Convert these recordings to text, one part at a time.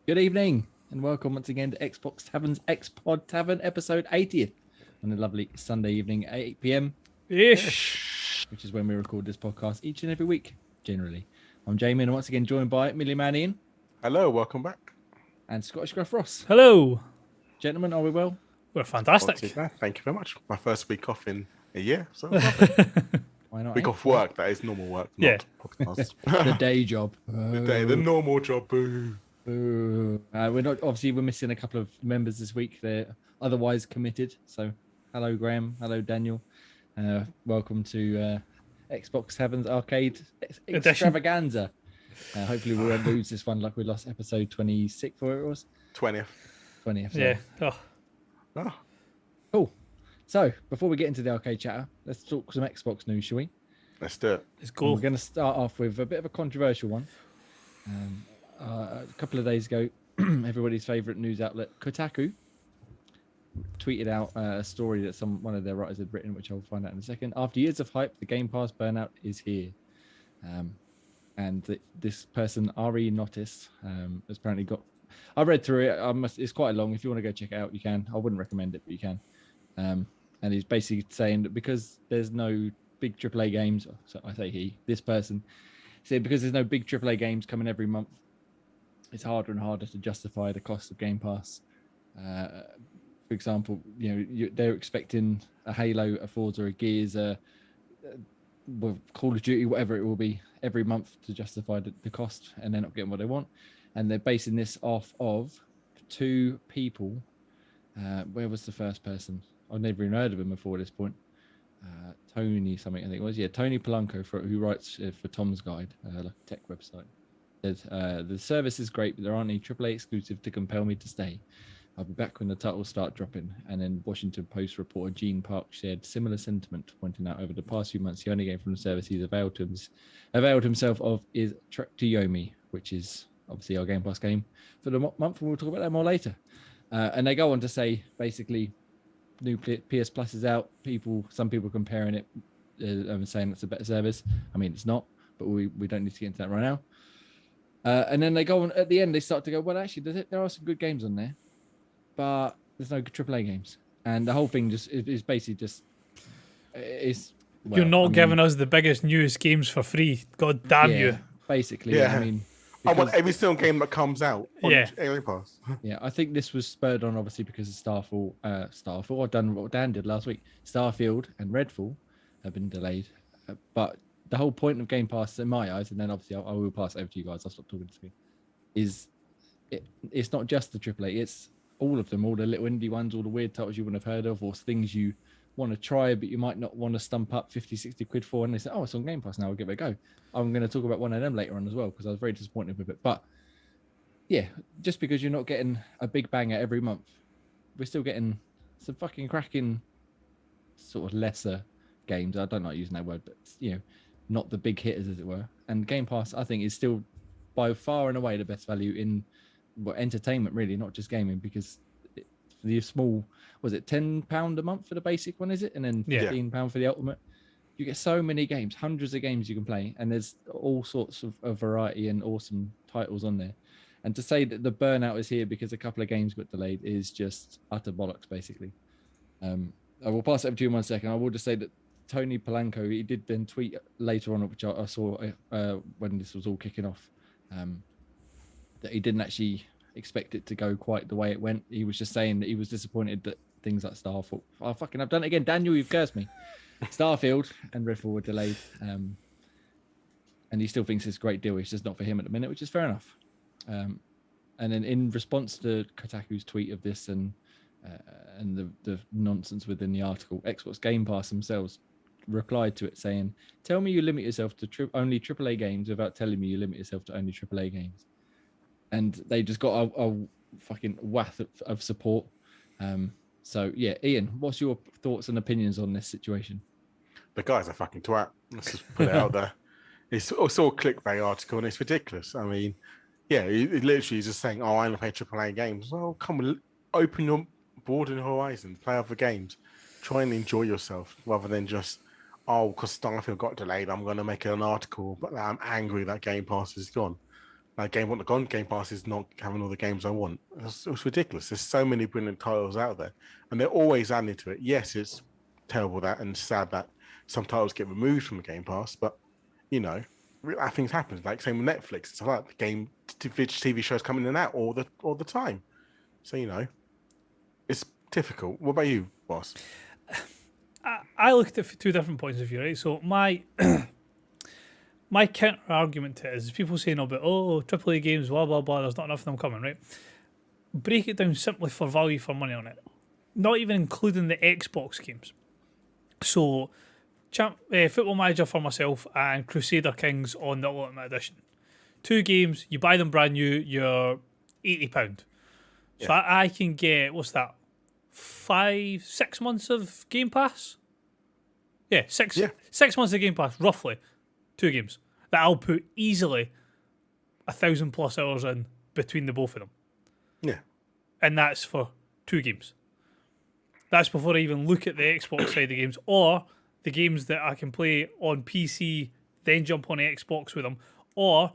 Good evening and welcome once again to Xbox Tavern's X-Pod Tavern episode 80th on a lovely Sunday evening at 8 p.m. Ish. Which is when we record this podcast each and every week, generally. I'm Jamie and once again joined by Millie Man Ian. Hello, welcome back. And Scottish Gruff Ross. Hello. Gentlemen, are we well? We're fantastic. Not too bad. Thank you very much. My first week off in a year, so Why not? week off work. That is normal work, Yeah. not podcast. The day job. the normal job. Boo. Boo. We're missing a couple of members this week. They're otherwise committed. So, hello Graham. Hello Daniel. Welcome to Xbox Tavern's Arcade Extravaganza. Hopefully we won't lose this one like we lost episode 26 or it was 20th. 20th. Yeah. Oh. Cool. So before we get into the arcade chatter, let's talk some Xbox news, shall we? Let's do it. It's And cool. we're going to start off with a bit of a controversial one. A couple of days ago, everybody's favourite news outlet, Kotaku, tweeted out a story that one of their writers had written, which I'll find out in a second. After years of hype, the Game Pass Burnout is here. And this person, Ari Notice, has apparently got... I read through it. It's quite long. If you want to go check it out, you can. I wouldn't recommend it, but you can. And he's basically saying that because there's no big AAA games, so I say this person, said because there's no big AAA games coming every month, it's harder and harder to justify the cost of Game Pass. For example, they're expecting a Halo, a Forza, a Gears, Call of Duty, whatever it will be, every month to justify the cost, and they're not getting what they want. And they're basing this off of two people. Where was the first person? I've never even heard of him before this point. Tony something, I think it was. Yeah, Tony Polanco, who writes for Tom's Guide, like a tech website. Says, the service is great, but there aren't any AAA exclusive to compel me to stay. I'll be back when the titles start dropping. And then Washington Post reporter Gene Park shared similar sentiment, pointing out over the past few months, the only game from the service he's availed himself of is Trek to Yomi, which is obviously our Game Pass game for the month, and we'll talk about that more later. And they go on to say, basically, new PS Plus is out. Some people comparing it and saying it's a better service. I mean, it's not, but we don't need to get into that right now. And then they go on at the end. They start to go, well, actually, there are some good games on there, but there's no good AAA games. And the whole thing is basically just You're not giving us the biggest newest games for free. God damn you. Basically, Yeah. I mean, I want every single game that comes out on Game Pass. Yeah, I think this was spurred on obviously because of Starfield. I've done what Dan did last week. Starfield and Redfall have been delayed, but the whole point of Game Pass, in my eyes, and then obviously I will pass it over to you guys. I'll stop talking to you. It's not just the AAA. It's all of them, all the little indie ones, all the weird titles you wouldn't have heard of, or things you want to try but you might not want to stump up 50-60 quid for, and they say, oh, it's on Game Pass now, I'll give it a go. I'm going to talk about one of them later on as well, because I was very disappointed with it. But yeah, just because you're not getting a big banger every month, we're still getting some fucking cracking sort of lesser games. I don't like using that word, but not the big hitters, as it were. And Game Pass, I think, is still by far and away the best value in entertainment, really, not just gaming, because the small, was it £10 a month for the basic one, is it? And then £15 for the ultimate. You get so many games, hundreds of games you can play, and there's all sorts of variety and awesome titles on there. And to say that the Burnout is here because a couple of games got delayed is just utter bollocks, basically. I will pass it over to you in 1 second. I will just say that Tony Polanco, he did then tweet later on, which I saw when this was all kicking off, that he didn't actually expect it to go quite the way it went. He was just saying that he was disappointed that things like Starfield... Oh, fucking, I've done it again. Daniel, you've cursed me. Starfield and Redfall were delayed. And he still thinks it's a great deal. It's just not for him at the minute, which is fair enough. And then in response to Kotaku's tweet of this and the nonsense within the article, Xbox Game Pass themselves replied to it saying, tell me you limit yourself to only AAA games without telling me you limit yourself to only AAA games. And they just got a fucking whath of support. So yeah, Ian, what's your thoughts and opinions on this situation? The guy's a fucking twat. Let's just put it out there. It's also a clickbait article and it's ridiculous. I mean, yeah, he literally is just saying, oh, I only play AAA games. Well, come on, open your broaden horizon, play other games, try and enjoy yourself rather than just, oh, because Starfield got delayed, I'm going to make an article, but I'm angry that Game Pass is gone. Like Game Pass is not having all the games I want. It's ridiculous. There's so many brilliant titles out there, and they're always adding to it. Yes, it's terrible that and sad that some titles get removed from the Game Pass, but things happen. Like same with Netflix. It's like the TV shows coming in and out all the time. So it's difficult. What about you, boss? I look at it from two different points of view, right? So my my counter argument to it is people saying about AAA games, blah blah blah. There's not enough of them coming, right? Break it down simply for value for money on it, not even including the Xbox games. So, Football Manager for myself and Crusader Kings on the Ultimate Edition. 2 games, you buy them brand new, you're £80. Yeah. So I can get, what's that, 6 months of Game Pass? Yeah, 6 months of Game Pass, roughly. 2 games. That I'll put easily 1,000+ hours in between the both of them. Yeah. And that's for 2 games. That's before I even look at the Xbox side of the games, or the games that I can play on PC, then jump on Xbox with them, or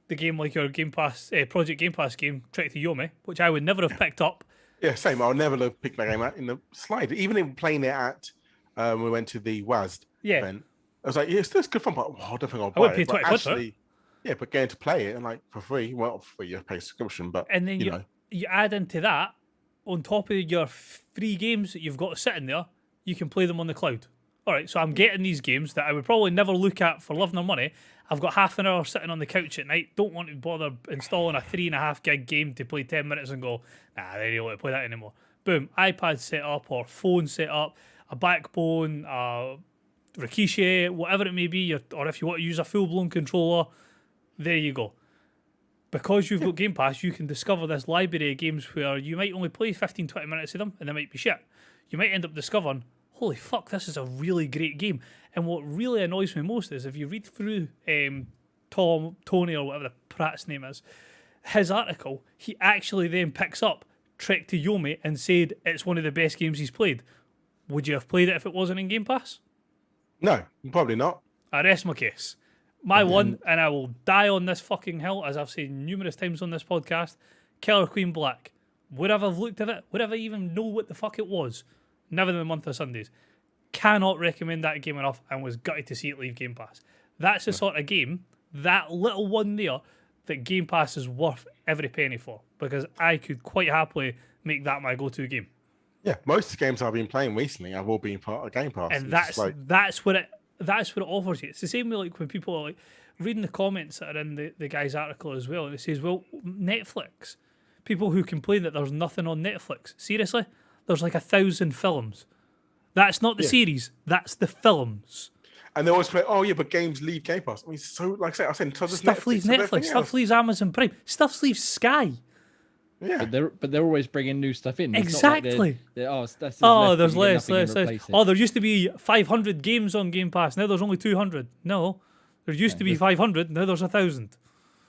the game like your Game Pass, Project Game Pass game, Trek to Yomi, which I would never have picked up. Yeah, same. I would never have picked that game out in the slide. Even in playing it at, when we went to the WASD event, I was like, yeah, it's good fun, but I don't think I'll buy it. But actually, but getting to play it and like for free, well, for your pay subscription, but and then you add into that, on top of your free games that you've got sitting there, you can play them on the cloud. All right, so I'm getting these games that I would probably never look at for love nor money. I've got half an hour sitting on the couch at night, don't want to bother installing a 3.5 gig game to play 10 minutes and go, nah, I don't want to play that anymore. Boom, iPad set up or phone set up, a Backbone, Rikishi, whatever it may be, or if you want to use a full-blown controller, there you go. Because you've got Game Pass, you can discover this library of games where you might only play 15-20 minutes of them and they might be shit. You might end up discovering, holy fuck, this is a really great game. And what really annoys me most is if you read through Tony or whatever the prat's name is, his article, he actually then picks up Trek to Yomi and said it's one of the best games he's played. Would you have played it if it wasn't in Game Pass? No, probably not. I rest my case. My one, and I will die on this fucking hill, as I've said numerous times on this podcast, Killer Queen Black. Would I have looked at it? Would I even know what the fuck it was? Never in the month of Sundays. Cannot recommend that game enough and was gutted to see it leave Game Pass. That's the sort of game, that little one there, that Game Pass is worth every penny for. Because I could quite happily make that my go-to game. Yeah, most of the games I've been playing recently have all been part of Game Pass. And that's what it offers you. It's the same way like when people are like reading the comments that are in the guy's article as well, and it says, well, Netflix. People who complain that there's nothing on Netflix. Seriously? There's like 1,000 films. That's not the series. That's the films. And they always play, but games leave Game Pass. I mean, so like I said, so stuff leaves Netflix. Stuff leaves Amazon Prime. Stuff leaves Sky. Yeah, but they're always bringing new stuff in. Exactly. There's less. There used to be 500 games on Game Pass. Now there's only 200. No, there used to be 500. Now there's 1,000.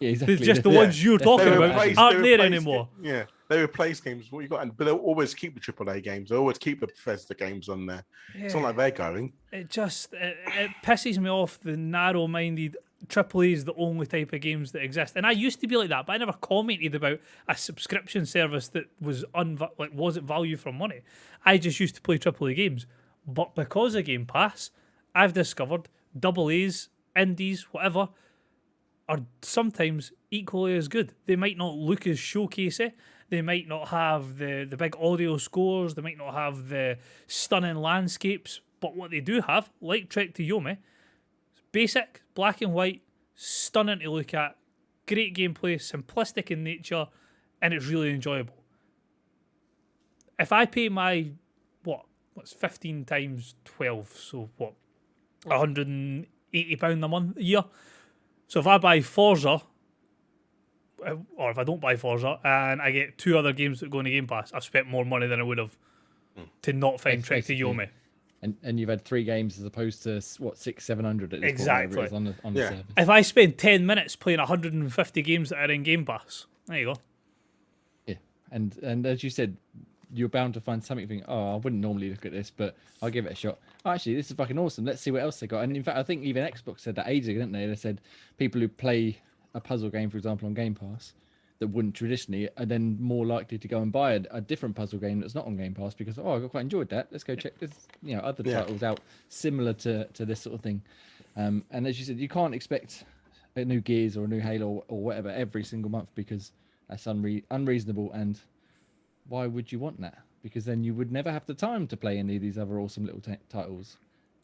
Yeah, exactly. Just the ones you're talking about aren't there anymore. Yeah, they replace games. What you got, but they'll always keep the AAA games. They always keep the Bethesda games on there. Yeah. It's not like they're going. It pisses me off. The narrow-minded AAA is the only type of games that exist, and I used to be like that, but I never commented about a subscription service that was wasn't value for money. I just used to play AAA games, but because of Game Pass, I've discovered AA's, indies, whatever, are sometimes equally as good. They might not look as showcasey. They might not have the big audio scores. They might not have the stunning landscapes. But what they do have, like Trek to Yomi, basic, black and white, stunning to look at, great gameplay, simplistic in nature, and it's really enjoyable. If I pay my, what's 15 times 12, so what, £180 a year? So if I buy Forza, or if I don't buy Forza, and I get 2 other games that go into Game Pass, I've spent more money than I would have to not find Trek to Yomi. And you've had 3 games as opposed to, 600-700 at this exactly. point, on the service. If I spend 10 minutes playing 150 games that are in Game Pass, there you go. Yeah, and as you said, you're bound to find something thinking, I wouldn't normally look at this, but I'll give it a shot. Actually, this is fucking awesome. Let's see what else they got. And in fact, I think even Xbox said that ages ago, didn't they? They said people who play a puzzle game, for example, on Game Pass, that wouldn't traditionally, are then more likely to go and buy a different puzzle game that's not on Game Pass because I quite enjoyed that. Let's go check this, other titles out similar to this sort of thing. And as you said, you can't expect a new Gears or a new Halo or whatever every single month because that's unreasonable. And why would you want that? Because then you would never have the time to play any of these other awesome little titles.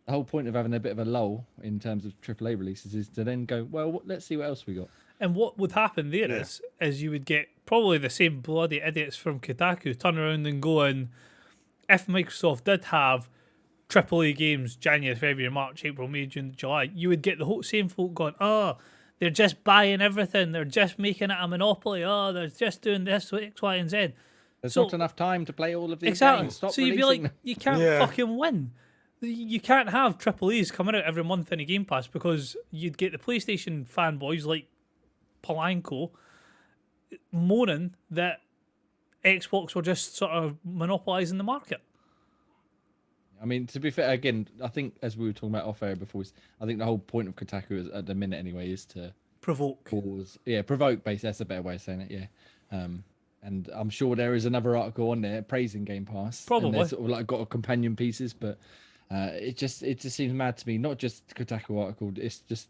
The whole point of having a bit of a lull in terms of AAA releases is to then go, well, let's see what else we got. And what would happen there is you would get probably the same bloody idiots from Kotaku turn around and going, if Microsoft did have AAA games January, February, March, April, May, June, July, you would get the whole same folk going, oh, they're just buying everything. They're just making it a monopoly. Oh, they're just doing this, X, Y, and Z. There's not enough time to play all of these games. Stop so you'd be like, them. you can't fucking win. You can't have AAAs coming out every month in a Game Pass because you'd get the PlayStation fanboys like Polanco moaning that Xbox were just sort of monopolising the market. I mean, to be fair, again, I think as we were talking about off air before, I think the whole point of Kotaku is, at the minute anyway, is to provoke. Provoke. Basically, that's a better way of saying it. Yeah, and I'm sure there is another article on there praising Game Pass. Probably, and sort of like got a companion pieces, but it just seems mad to me. Not just Kotaku article. It's just,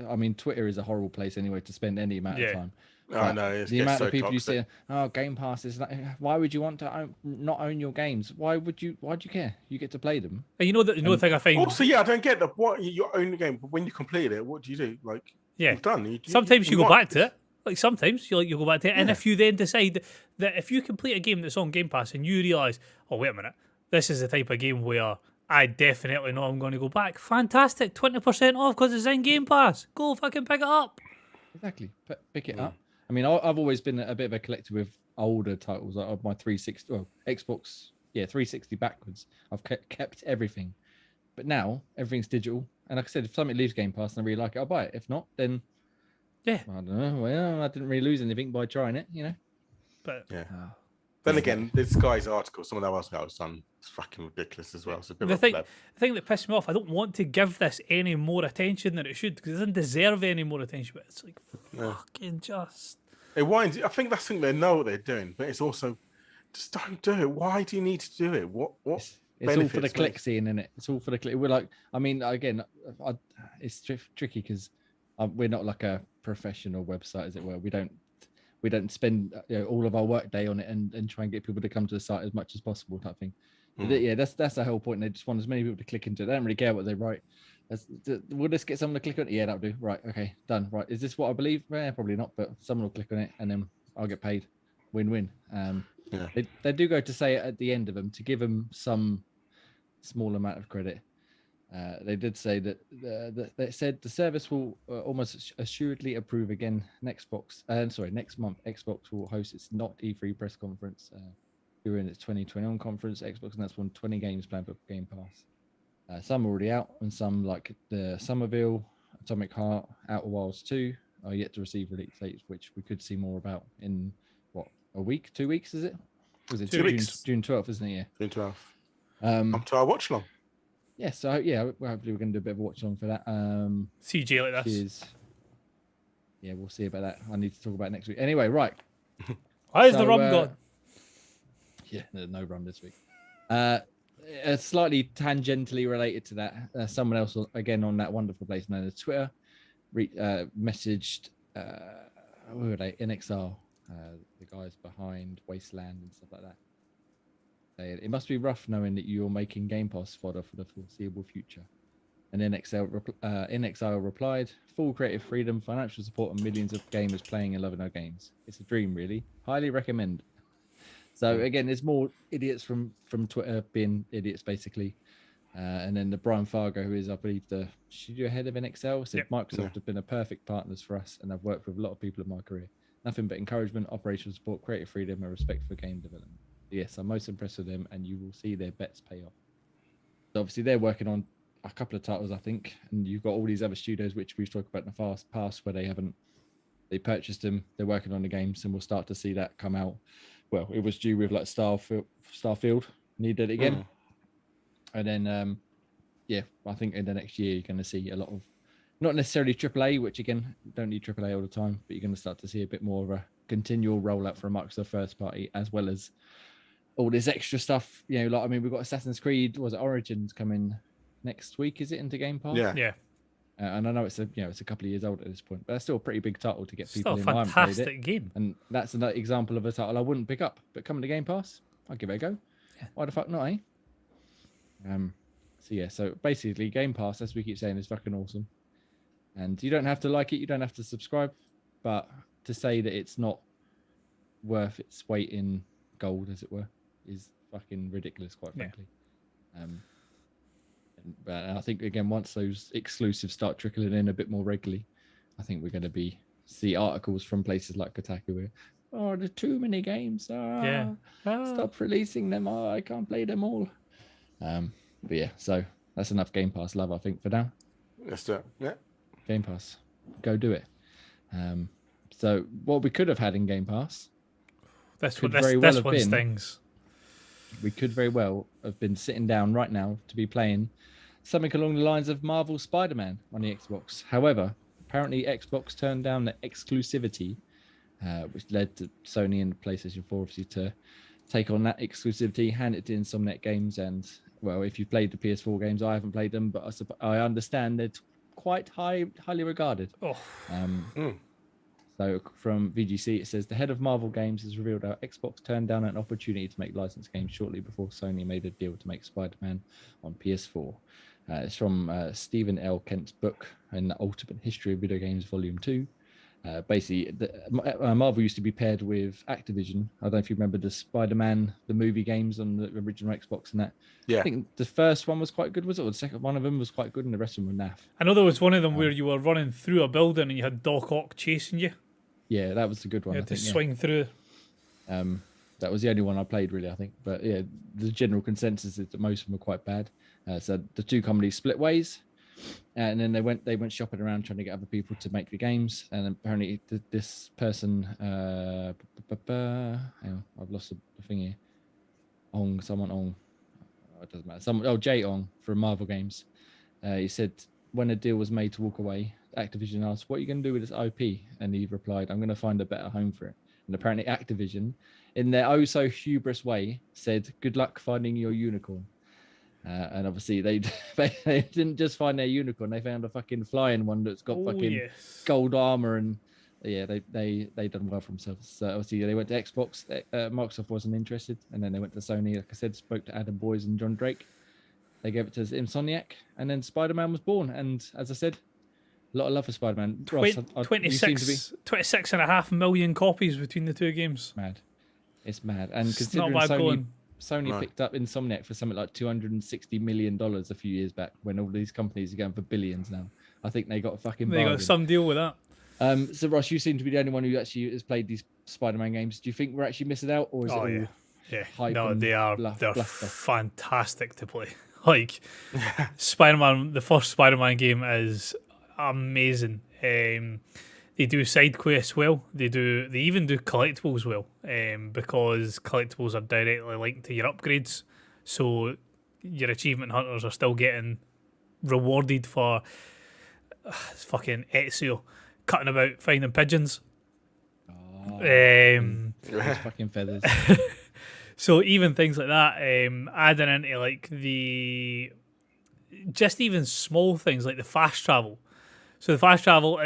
I mean, Twitter is a horrible place anyway to spend any amount of time. I know. The amount of people toxic. you say, "Oh, Game Pass is like," why would you want to not own your games? Why do you care? You get to play them. And you know that the thing I find. Also, I don't get that. What you own the game, but when you complete it, what do you do? Like, you've done. Sometimes you go back to it. Like sometimes you go back to it, and if you then decide that if you complete a game that's on Game Pass and you realise, oh wait a minute, this is the type of game where I definitely know I'm going to go back. Fantastic, 20% off because it's in Game Pass. Go fucking pick it up. Exactly, pick it up. I mean, I've always been a bit of a collector with older titles, like my 360, Xbox, 360 backwards. I've kept everything, but now everything's digital. And like I said, if something leaves Game Pass and I really like it, I'll buy it. If not, then I don't know. Well, I didn't really lose anything by trying it, But then again, this guy's article, someone else was done, it's fucking ridiculous as well. It's a bit the thing that pissed me off, I don't want to give this any more attention than it should because it doesn't deserve any more attention. But it's like fucking just. It winds. I think that's something they know what they're doing, but it's also just don't do it. Why do you need to do it? What? It's all for the click scene, isn't it? It's all for the click. We're like, I mean, again, it's tricky because we're not like a professional website, as it were. We don't spend all of our work day on it and try and get people to come to the site as much as possible, type thing. That's the whole point. They just want as many people to click into it. They don't really care what they write. We'll just get someone to click on it. Yeah, that'll do. Right, okay, done. Right, is this what I believe? Probably not, but someone will click on it and then I'll get paid. Win-win. They do go to say at the end of them to give them some small amount of credit. They did say that they said the service will almost assuredly approve again next month. Xbox will host its not E3 press conference during its 2021 conference. Xbox announced 20 games planned for Game Pass. Some are already out, and some like the Somerville, Atomic Heart, Outer Wilds 2 are yet to receive release dates, which we could see more about in a week, 2 weeks, is it? Was it 2 weeks? June 12th, isn't it? Yeah. June 12th. Up to our watch long. Yeah, so hopefully we're going to do a bit of a watch along for that. CJ like this. Yeah, we'll see about that. I need to talk about it next week. Anyway, right. Where's the rum gone? Yeah, there's no rum this week. Slightly tangentially related to that, someone else again on that wonderful place known as Twitter messaged who were they? NXR, the guys behind Wasteland and stuff like that. It must be rough knowing that you're making Game Pass fodder for the foreseeable future. And NXR replied, full creative freedom, financial support, and millions of gamers playing and loving our games. It's a dream, really. Highly recommend. So again, there's more idiots from Twitter being idiots, basically. And then the Brian Fargo, who is, I believe, the studio head of NXL, said Microsoft have been a perfect partners for us, and I've worked with a lot of people in my career. Nothing but encouragement, operational support, creative freedom, and respect for game development. Yes, I'm most impressed with them, and you will see their bets pay off. So obviously, they're working on a couple of titles, I think, and you've got all these other studios which we've talked about in the past where they purchased them, they're working on the games, and we'll start to see that come out. Well, it was due with like Starfield needed it again, and then I think in the next year you're going to see a lot of not necessarily AAA, which again, don't need AAA all the time, but you're going to start to see a bit more of a continual rollout from Microsoft first party, as well as all this extra stuff. You know, like, I mean, we've got Assassin's Creed, was it Origins coming next week? Is it into Game Pass? Yeah. And I know it's a couple of years old at this point, but that's still a pretty big title to get Still people a in. I haven't played it, fantastic game. and that's another example of a title I wouldn't pick up, but coming to Game Pass, I'll give it a go. Yeah. Why the fuck not, eh? So basically, Game Pass, as we keep saying, is fucking awesome, and you don't have to like it, you don't have to subscribe, but to say that it's not worth its weight in gold, as it were, is fucking ridiculous, quite frankly. But I think again, once those exclusives start trickling in a bit more regularly, I think we're going to see articles from places like Kotaku where, oh, there's too many games. Stop releasing them. Oh, I can't play them all. But yeah, so that's enough Game Pass love, I think, for now. Let's do it. Yeah. Game Pass, go do it. So what we could have had in Game Pass, This could one very well have one been- stings. we could very well have been sitting down right now to be playing something along the lines of Marvel Spider-Man on the Xbox. However, apparently Xbox turned down the exclusivity, which led to Sony and PlayStation 4 obviously to take on that exclusivity, hand it to Insomniac Games. And well, if you've played the PS4 games, I haven't played them, but I understand they're quite highly regarded. So from VGC, it says the head of Marvel Games has revealed how Xbox turned down an opportunity to make licensed games shortly before Sony made a deal to make Spider-Man on PS4. It's from Stephen L. Kent's book in the Ultimate History of Video Games Volume 2. Basically, Marvel used to be paired with Activision. I don't know if you remember the Spider-Man, the movie games on the original Xbox and that. Yeah. I think the first one was quite good, was it? Or the second one of them was quite good and the rest of them were naff. I know there was one of them where you were running through a building and you had Doc Ock chasing you. Yeah, that was a good one. You I had to think, swing through. That was the only one I played, really, I think. But yeah, the general consensus is that most of them were quite bad. So the two companies split ways, and then they went shopping around trying to get other people to make the games. And apparently, this person, hang on, I've lost the thing here. Someone Ong. Oh, it doesn't matter. Jay Ong from Marvel Games. He said when a deal was made to walk away, Activision asked, "What are you going to do with this IP?" And he replied, "I'm going to find a better home for it." And apparently Activision, in their oh so hubris way, said, "Good luck finding your unicorn." And obviously they didn't just find their unicorn; they found a fucking flying one that's got gold armor, and yeah, they done well for themselves. So obviously they went to Xbox. Microsoft wasn't interested, and then they went to Sony. Like I said, spoke to Adam Boyes and John Drake. They gave it to Insomniac, and then Spider-Man was born. And as I said, a lot of love for Spider-Man. Ross, 26.5 million copies between the two games. Mad. It's mad. And It's considering not bad going. Sony picked up Insomniac for something like $260 million a few years back, when all these companies are going for billions now. I think they got a fucking bargain. They got some deal with that. So Ross, you seem to be the only one who actually has played these Spider-Man games. Do you think we're actually missing out, or is it all hype No, and they're bluster? fantastic to play. Like Spider-Man, the first Spider-Man game is amazing. They do side quests well. They even do collectibles well, because collectibles are directly linked to your upgrades. So your achievement hunters are still getting rewarded for fucking Ezio cutting about finding pigeons. Those fucking feathers. So even things like that, adding into like just even small things like the fast travel. So the fast travel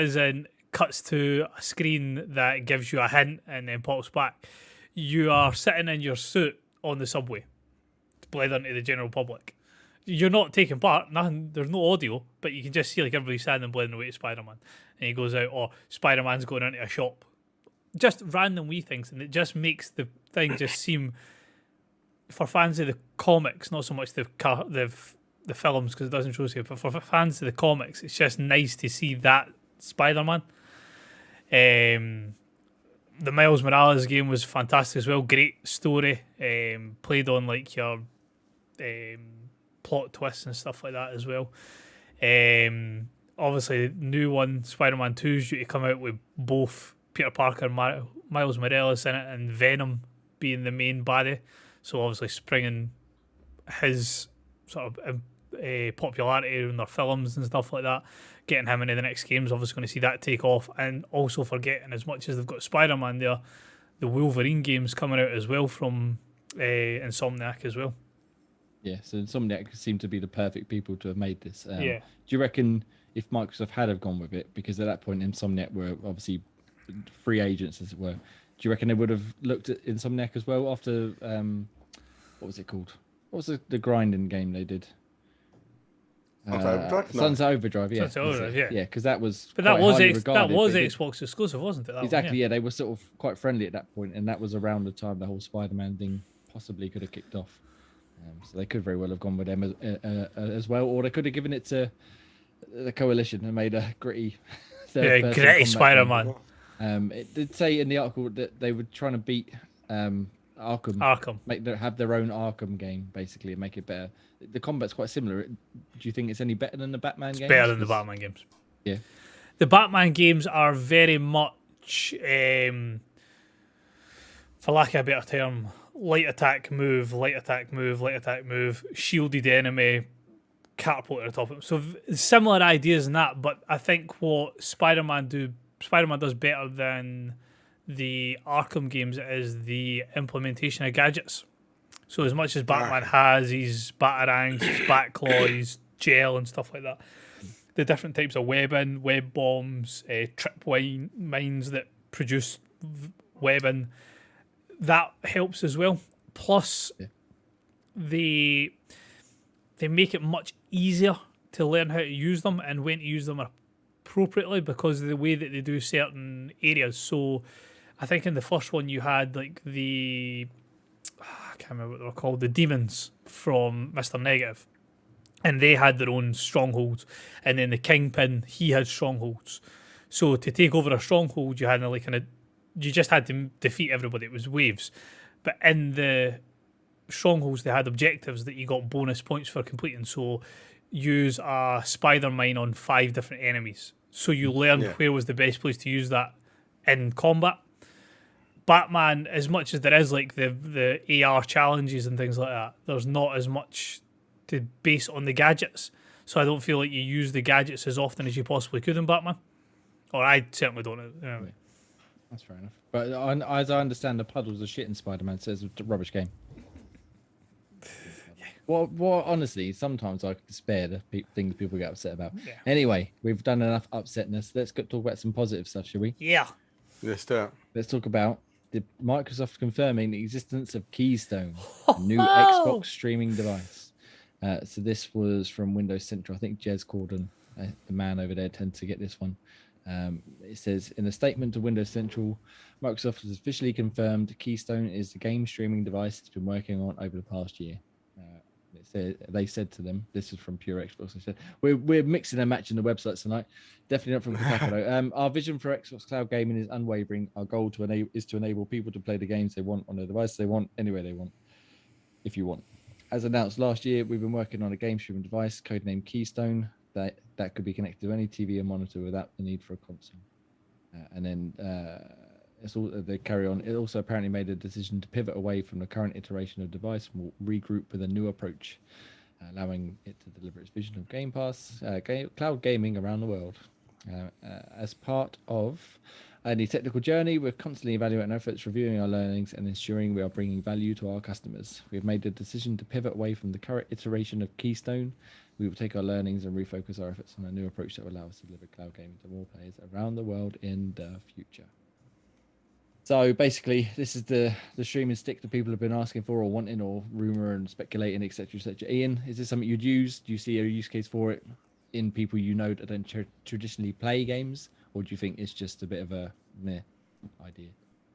cuts to a screen that gives you a hint and then pops back. You are sitting in your suit on the subway to blend into the general public. You're not taking part, nothing, there's no audio, but you can just see like everybody standing blending away to Spider-Man. And he goes out, or Spider-Man's going into a shop. Just random wee things, and it just makes the thing just seem, for fans of the comics, not so much the films because it doesn't show you, but for fans of the comics, it's just nice to see that Spider-Man. The Miles Morales game was fantastic as well. Great story. Played on like your plot twists and stuff like that as well. Obviously, the new one, Spider-Man 2, is due to come out with both Peter Parker and Miles Morales in it, and Venom being the main baddie. So obviously springing his sort of popularity in their films and stuff like that. Getting him into the next game is obviously going to see that take off, and also forgetting, as much as they've got Spider-Man there, the Wolverine game's coming out as well from Insomniac as well. Yeah, so Insomniac seem to be the perfect people to have made this. Yeah. Do you reckon if Microsoft had have gone with it, because at that point Insomniac were obviously free agents, as it were, do you reckon they would have looked at Insomniac as well after, what was it called? What was the grinding game they did? Sunset Overdrive, yeah. Sunset Overdrive, yeah. Yeah, because that was But that was regarded, Xbox exclusive, wasn't it? Exactly, yeah. They were sort of quite friendly at that point, and that was around the time the whole Spider-Man thing possibly could have kicked off. So they could very well have gone with them as well, or they could have given it to the Coalition and made a gritty gritty Spider-Man. It did say in the article that they were trying to beat Arkham. Have their own Arkham game, basically, and make it better. The combat's quite similar. Do you think it's any better than the Batman games? Better than the Batman games. Yeah. The Batman games are very much, for lack of a better term, light attack, move, light attack, move, light attack, move, shielded enemy, catapult at the top of them. So similar ideas in that, but I think what Spider-Man does better than the Arkham games is the implementation of gadgets. So as much as Batman has his batarangs, his Batclaw, his gel and stuff like that, the different types of webbing, web bombs, trip mines that produce webbing, that helps as well. Plus, they make it much easier to learn how to use them and when to use them appropriately because of the way that they do certain areas. So I think in the first one you had like I can't remember what they were called, the demons from Mr. Negative. And they had their own strongholds. And then the Kingpin, he had strongholds. So to take over a stronghold, you had you just had to defeat everybody. It was waves. But in the strongholds, they had objectives that you got bonus points for completing. So use a spider mine on 5 different enemies. So you learn where was the best place to use that in combat. Batman, as much as there is like the AR challenges and things like that, there's not as much to base on the gadgets. So I don't feel like you use the gadgets as often as you possibly could in Batman. Or I certainly don't. Anyway. That's fair enough. But as I understand, the puddles are shit in Spider-Man, so it's a rubbish game. Well, honestly, sometimes I despair the things people get upset about. Yeah. Anyway, we've done enough upsetness. Let's talk about some positive stuff, shall we? Yeah. Let's start. Let's talk about the Microsoft confirming the existence of Keystone, a new Xbox streaming device. So this was from Windows Central. I think Jez Corden, the man over there, tends to get this one. It says, in a statement to Windows Central, Microsoft has officially confirmed Keystone is the game streaming device it's been working on over the past year. They said to them, this is from Pure Xbox, they said, we're mixing and matching the websites tonight. Definitely not from Kotaku. Our vision for Xbox Cloud Gaming is unwavering. Our goal is to enable people to play the games they want on the device they want, anywhere they want, if you want. As announced last year, we've been working on a game streaming device, codenamed Keystone, that could be connected to any TV and monitor without the need for a console. And then they carry on. It also apparently made a decision to pivot away from the current iteration of device and will regroup with a new approach, allowing it to deliver its vision of Game Pass, cloud gaming around the world. As part of the technical journey, we're constantly evaluating our efforts, reviewing our learnings, and ensuring we are bringing value to our customers. We've made the decision to pivot away from the current iteration of Keystone. We will take our learnings and refocus our efforts on a new approach that will allow us to deliver cloud gaming to more players around the world in the future. So basically, this is the streaming stick that people have been asking for or wanting or rumor and speculating, etc., etc. Ian, is this something you'd use? Do you see a use case for it in people you know that don't traditionally play games? Or do you think it's just a bit of a meh idea?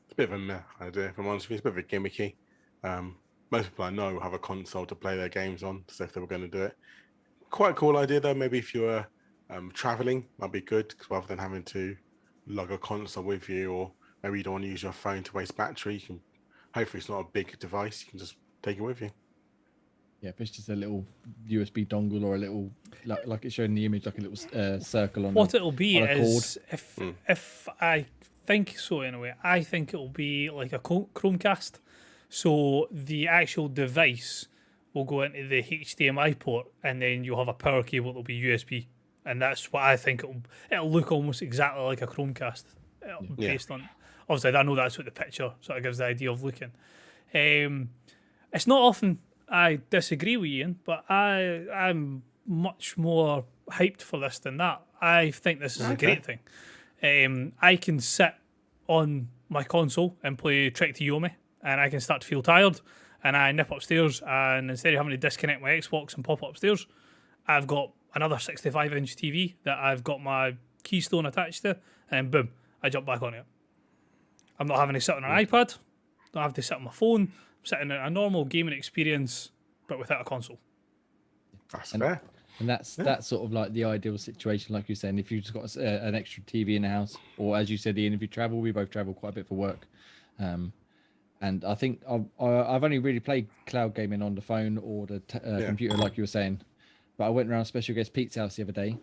It's a bit of a meh idea, if I'm honest with you. It's a bit of a gimmicky. Most people I know have a console to play their games on, so if they were going to do it. Quite a cool idea, though. Maybe if you were traveling, might be good, because rather than having to lug a console with you, or maybe you don't want to use your phone to waste battery, you can. Hopefully it's not a big device, you can just take it with you. Yeah, if it's just a little USB dongle or a little, like it's showing the image, like a little circle on. What it'll be is, if I think so anyway, I think it'll be like a Chromecast. So the actual device will go into the HDMI port, and then you'll have a power cable that'll be USB, and that's what I think it'll look almost exactly like a Chromecast, based on. Obviously, I know that's what the picture sort of gives the idea of looking. It's not often I disagree with Ian, but I'm much more hyped for this than that. I think this is a great thing. I can sit on my console and play Trek to Yomi, and I can start to feel tired, and I nip upstairs, and instead of having to disconnect my Xbox and pop upstairs, I've got another 65-inch TV that I've got my Keystone attached to, and boom, I jump back on it. I'm not having to sit on an iPad, don't have to sit on my phone, I'm sitting in a normal gaming experience, but without a console. That's fair. And that's sort of like the ideal situation, like you're saying. If you've just got an extra TV in the house, or as you said, Ian, if you travel, we both travel quite a bit for work. And I think I've only really played cloud gaming on the phone or the computer, like you were saying. But I went around Special Guest Pete's house the other day,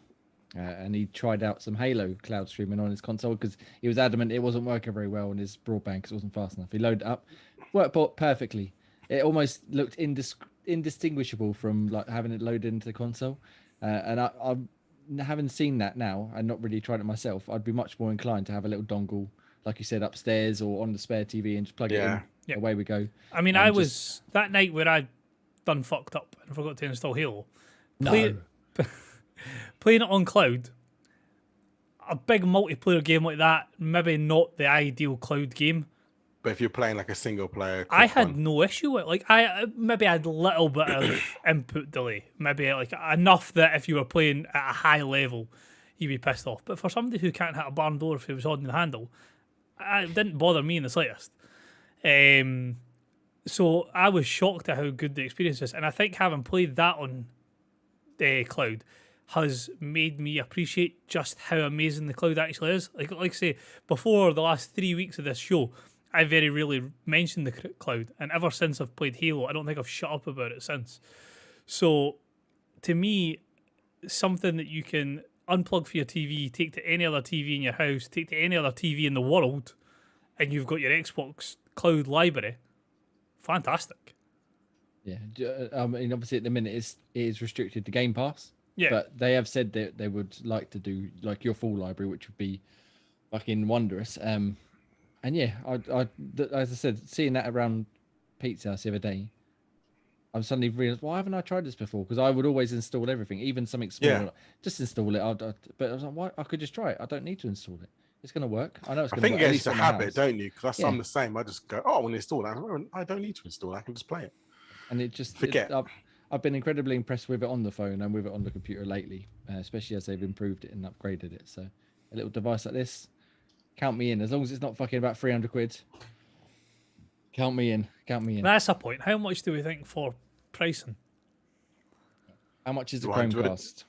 and he tried out some Halo cloud streaming on his console because he was adamant it wasn't working very well on his broadband because it wasn't fast enough. He loaded it up, worked perfectly. It almost looked indistinguishable from like having it loaded into the console. And I having seen that now and not really tried it myself, I'd be much more inclined to have a little dongle, like you said, upstairs or on the spare TV and just plug it in. Yep. Away we go. I mean, I was that night where I done fucked up and forgot to install Halo. Playing it on cloud, a big multiplayer game like that, maybe not the ideal cloud game. But if you're playing like a single player, I had no issue with it. Like I maybe had a little bit of input delay, maybe like enough that if you were playing at a high level, you'd be pissed off. But for somebody who can't hit a barn door if he was holding the handle, it didn't bother me in the slightest. So I was shocked at how good the experience is, and I think having played that on cloud has made me appreciate just how amazing the cloud actually is. Like I say, before the last 3 weeks of this show, I very rarely mentioned the cloud, and ever since I've played Halo, I don't think I've shut up about it since. So, to me, something that you can unplug for your TV, take to any other TV in your house, take to any other TV in the world, and you've got your Xbox cloud library, fantastic. Yeah, I mean, obviously at the minute it is restricted to Game Pass. Yeah, but they have said that they would like to do like your full library, which would be fucking wondrous. And yeah, as I said, seeing that around Pete's house the other day, I suddenly realised, why haven't I tried this before? Because I would always install everything, even something small. Yeah. Just install it. But I was like, why? I could just try it. I don't need to install it. It's going to work. I know it's I going to think work. it At gets least a on my habit, house. don't you? Because I'm the same. I just go, oh, I want to install that. I don't need to install that. I can just play it. And it just forget. I've been incredibly impressed with it on the phone and with it on the computer lately, especially as they've improved it and upgraded it. So a little device like this, count me in. As long as it's not fucking about 300 quid. Count me in. That's a point. How much do we think for pricing? How much is the Chromecast?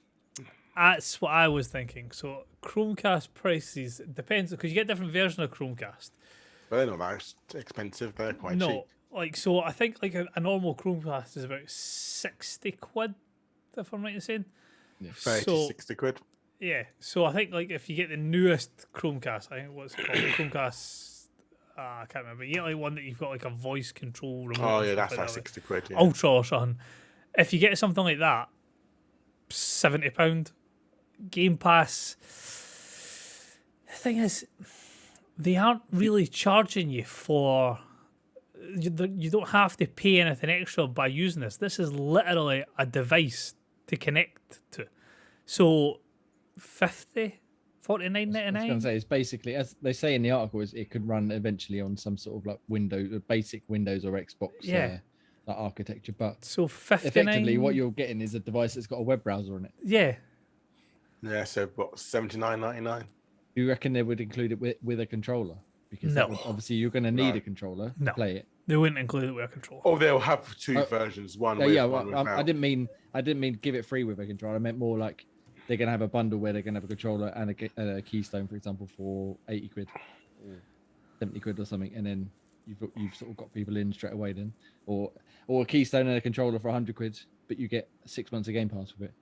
That's what I was thinking. So Chromecast prices depends because you get different versions of Chromecast. But they're not that expensive. They're quite cheap. Like so, I think like a normal Chromecast is about 60 quid, if I'm right in saying. Yeah. 30 to 60 quid. Yeah. So I think like if you get the newest Chromecast, I think what's it called Chromecast. I can't remember. You get like one that you've got like a voice control remote. Oh yeah, that's like 60 quid. Yeah. Ultra or something. If you get something like that, £70. Game Pass. The thing is, they aren't really charging you for. You don't have to pay anything extra by using this. This is literally a device to connect to. So, 50, 49.99. I was going to say, it's basically, as they say in the article, it could run eventually on some sort of like basic Windows or Xbox like architecture. But so 59. Effectively, what you're getting is a device that's got a web browser on it. Yeah. Yeah, so what, $79.99? Do you reckon they would include it with a controller? Because obviously you're going to need a controller to play it. They wouldn't include it with a controller. Oh, they'll have two versions. One with, one without. I didn't mean give it free with a controller. I meant more like they're going to have a bundle where they're going to have a controller and a Keystone, for example, for 80 quid or 70 quid or something, and then you've sort of got people in straight away then, or a Keystone and a controller for 100 quid, but you get 6 months of Game Pass with it.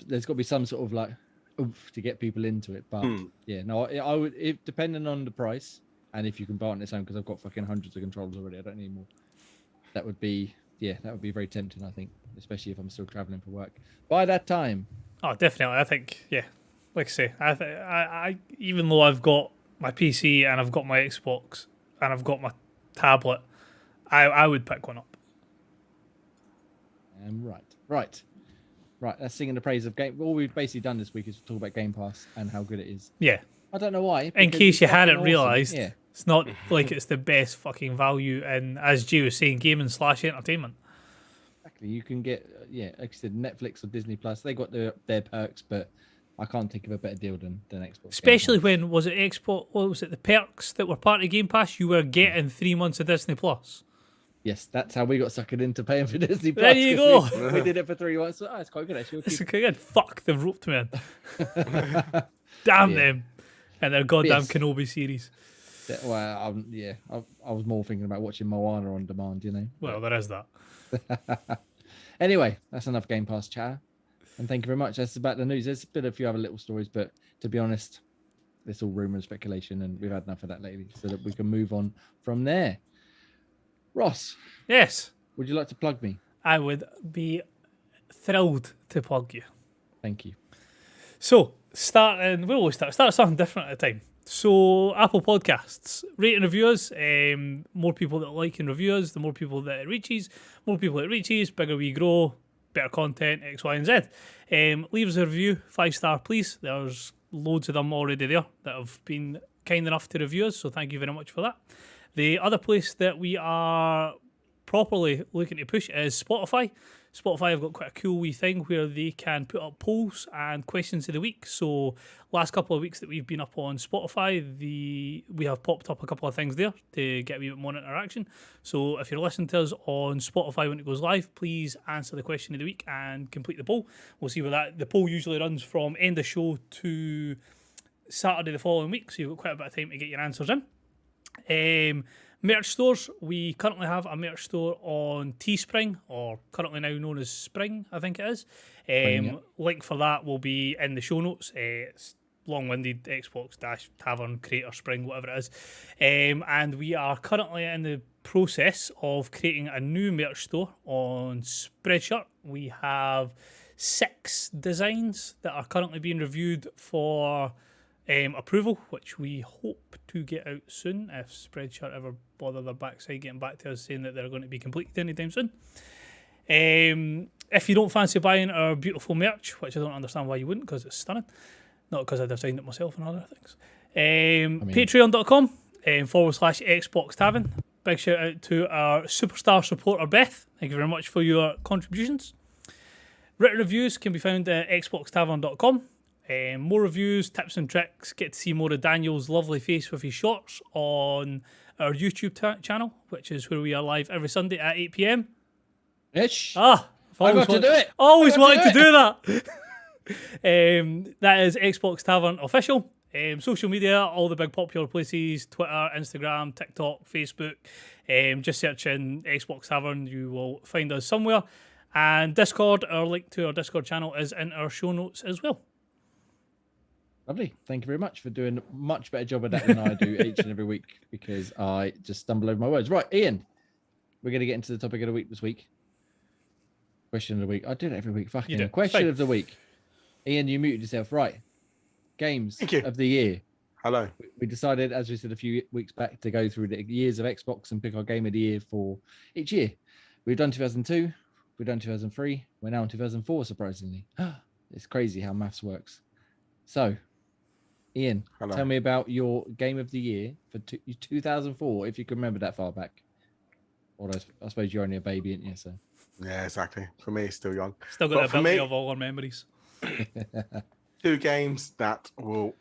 There's got to be some sort of like oomph to get people into it, but yeah, no, I would, if depending on the price and if you can buy it on its own, because I've got fucking hundreds of controllers already, I don't need more. That would be yeah, that would be very tempting, I think, especially if I'm still traveling for work. By that time, Oh, definitely. I think, yeah. Like I say, I even though I've got my PC and I've got my Xbox and I've got my tablet, I would pick one up. Right. That's singing the praise of game. All we've basically done this week is talk about Game Pass and how good it is. Yeah. I don't know why. In because case it's you fucking hadn't awesome. realised, Yeah. it's not like it's the best fucking value in, as G was saying, gaming / entertainment. Exactly. You can get, like you said, Netflix or Disney Plus. They got their perks, but I can't think of a better deal than Xbox. Especially when, was it Xbox, what was it, the perks that were part of Game Pass? You were getting 3 months of Disney Plus. Yes, that's how we got suckered into paying for Disney Plus. There you go. We did it for 3 months. So, it's quite good, actually. It's okay, good. Fuck, they've roped me in. Damn them. And their goddamn Yes. Kenobi series. Well, I was more thinking about watching Moana on demand, Well, there is that. Anyway, that's enough Game Pass chatter. And thank you very much. That's about the news. There's been a few other little stories, but to be honest, it's all rumour and speculation, and we've had enough of that lately, so that we can move on from there. Ross, Yes, would you like to plug me? I would be thrilled to plug you. Thank you. So, we'll always start something different at a time. So, Apple Podcasts, rate and review us. More people that like and review us, the more people that it reaches. More people it reaches, bigger we grow, better content, X, Y, and Z. Leave us a review, 5-star, please. There's loads of them already there that have been kind enough to review us, so thank you very much for that. The other place that we are properly looking to push is Spotify. Spotify have got quite a cool wee thing where they can put up polls and questions of the week. So last couple of weeks that we've been up on Spotify, we have popped up a couple of things there to get a wee bit more interaction. So if you're listening to us on Spotify when it goes live, please answer the question of the week and complete the poll. We'll see where the poll usually runs from end of show to Saturday the following week. So you've got quite a bit of time to get your answers in. Merch stores, we currently have a merch store on Teespring, or currently now known as Spring, I think it is. Link for that will be in the show notes. It's long-winded, Xbox Tavern, Creator, Spring, whatever it is. And we are currently in the process of creating a new merch store on Spreadshirt. We have 6 designs that are currently being reviewed for approval, which we hope to get out soon if Spreadshirt ever bother their backside getting back to us saying that they're going to be completed anytime soon. If you don't fancy buying our beautiful merch, which I don't understand why you wouldn't, because it's stunning, not because I designed it myself and other things, patreon.com /Xbox Tavern. Big shout out to our superstar supporter Beth. Thank you very much for your contributions. Written reviews can be found at xboxtavern.com. More reviews, tips and tricks. Get to see more of Daniel's lovely face with his shorts on our YouTube channel, which is where we are live every Sunday at 8 p.m. Ish. I got to do it. Always wanted to do that. That is Xbox Tavern Official. Social media, all the big popular places, Twitter, Instagram, TikTok, Facebook. Just search in Xbox Tavern, you will find us somewhere. And Discord, our link to our Discord channel is in our show notes as well. Lovely. Thank you very much for doing a much better job of that than I do each and every week, because I just stumble over my words. Right, Ian, we're going to get into the topic of the week this week. Question of the week. I do it every week. Fucking hell. Question of the week. Ian, you muted yourself. Right. Games of the year. Hello. We decided, as we said a few weeks back, to go through the years of Xbox and pick our game of the year for each year. We've done 2002. We've done 2003. We're now in 2004, surprisingly. It's crazy how maths works. So, Ian, tell me about your game of the year for 2004, if you can remember that far back. Although I suppose you're only a baby, aren't you? So. Yeah, exactly. For me, it's still young. Still got the ability of all our memories. 2 games that will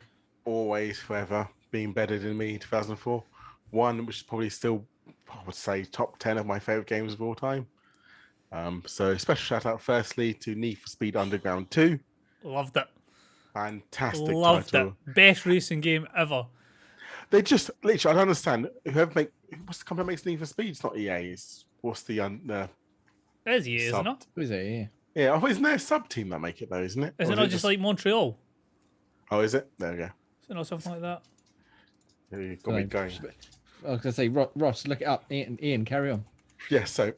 always, forever be embedded in me in 2004. One, which is probably still, I would say, top 10 of my favourite games of all time. So special shout out firstly to Need for Speed Underground 2. Loved it. Fantastic Loved title. it. Best racing game ever. They just literally, I don't understand. What's the company that makes Need for Speed? It's not EA. What's the It is EA, isn't it? Who is it? Yeah. Yeah, isn't there a sub team that make it though? Isn't it? Is it not just like Montreal? Oh, is it? There we go. Is it not something like that? You got me going. I was going to say, Ross, look it up. Ian, carry on. Yeah. So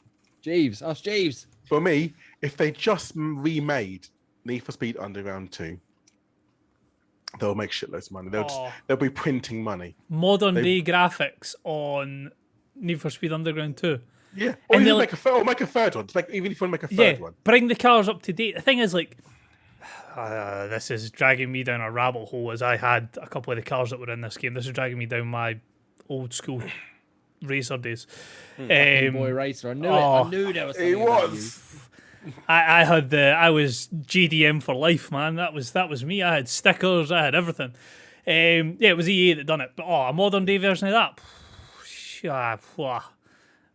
Jeeves, ask Jeeves. For me, if they just remade Need for Speed Underground 2, they'll make shitloads of money. They'll be printing money. Modern day graphics on Need for Speed Underground 2. Yeah, or even make a third one. Even if you want to make a third one. Bring the cars up to date. The thing is, like, this is dragging me down a rabbit hole, as I had a couple of the cars that were in this game. This is dragging me down my old school racer days. Boy Racer. I knew it. I knew there was something about you. I was GDM for life, man. That was me. I had stickers. I had everything. It was EA that done it. But a modern day version of that.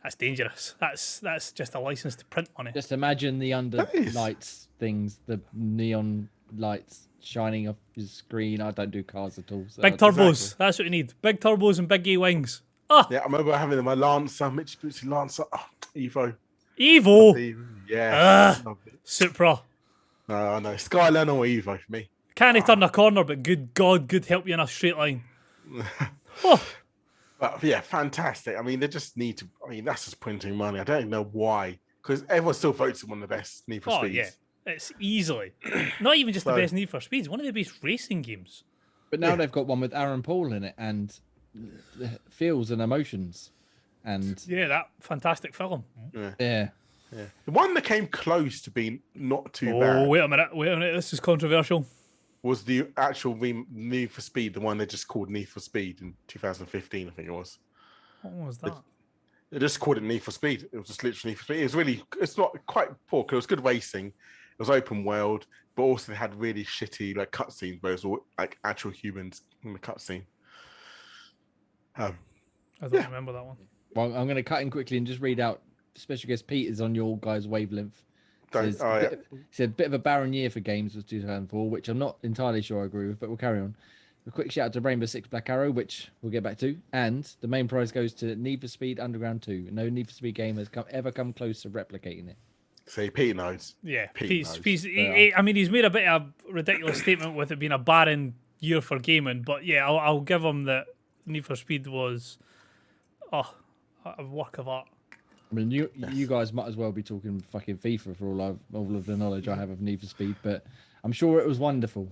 That's dangerous. That's just a license to print money. Just imagine the underlights things, the neon lights shining off his screen. I don't do cars at all. So big turbos. Exactly. That's what you need. Big turbos and big gay wings. Yeah, I remember having my Lancer, Mitsubishi Lancer, Evo. Yeah. Supra. No, Skyline or Evo for me. Can't turn a corner, but good God, good help you in a straight line. But yeah, fantastic. I mean, they just need to. I mean, that's just printing money. I don't know why, because everyone still votes him one of the best Need for Speeds. Yeah, it's easily not even just the best Need for Speeds. One of the best racing games. But now they've got one with Aaron Paul in it and feels and emotions, and that fantastic film. Yeah. The one that came close to being not too bad. Oh, wait a minute. This is controversial. Was the actual Need for Speed, the one they just called Need for Speed in 2015, I think it was. What was that? They just called it Need for Speed. It was just literally Need for Speed. It's not quite poor, because it was good racing. It was open world, but also they had really shitty like cutscenes, where it was all, like actual humans in the cutscene. I don't remember that one. Well, I'm going to cut in quickly and just read out. Special guest Pete is on your guys' wavelength. It's a bit of a barren year for games was 2004, which I'm not entirely sure I agree with, but we'll carry on. A quick shout out to Rainbow Six Black Arrow, which we'll get back to, and the main prize goes to Need for Speed Underground 2. No Need for Speed game has ever come close to replicating it. See, Pete knows. Yeah, Pete's I mean, he's made a bit of a ridiculous statement with it being a barren year for gaming, but yeah, I'll give him that Need for Speed was a work of art. I mean, you guys might as well be talking fucking FIFA for all of the knowledge I have of Need for Speed, but I'm sure it was wonderful.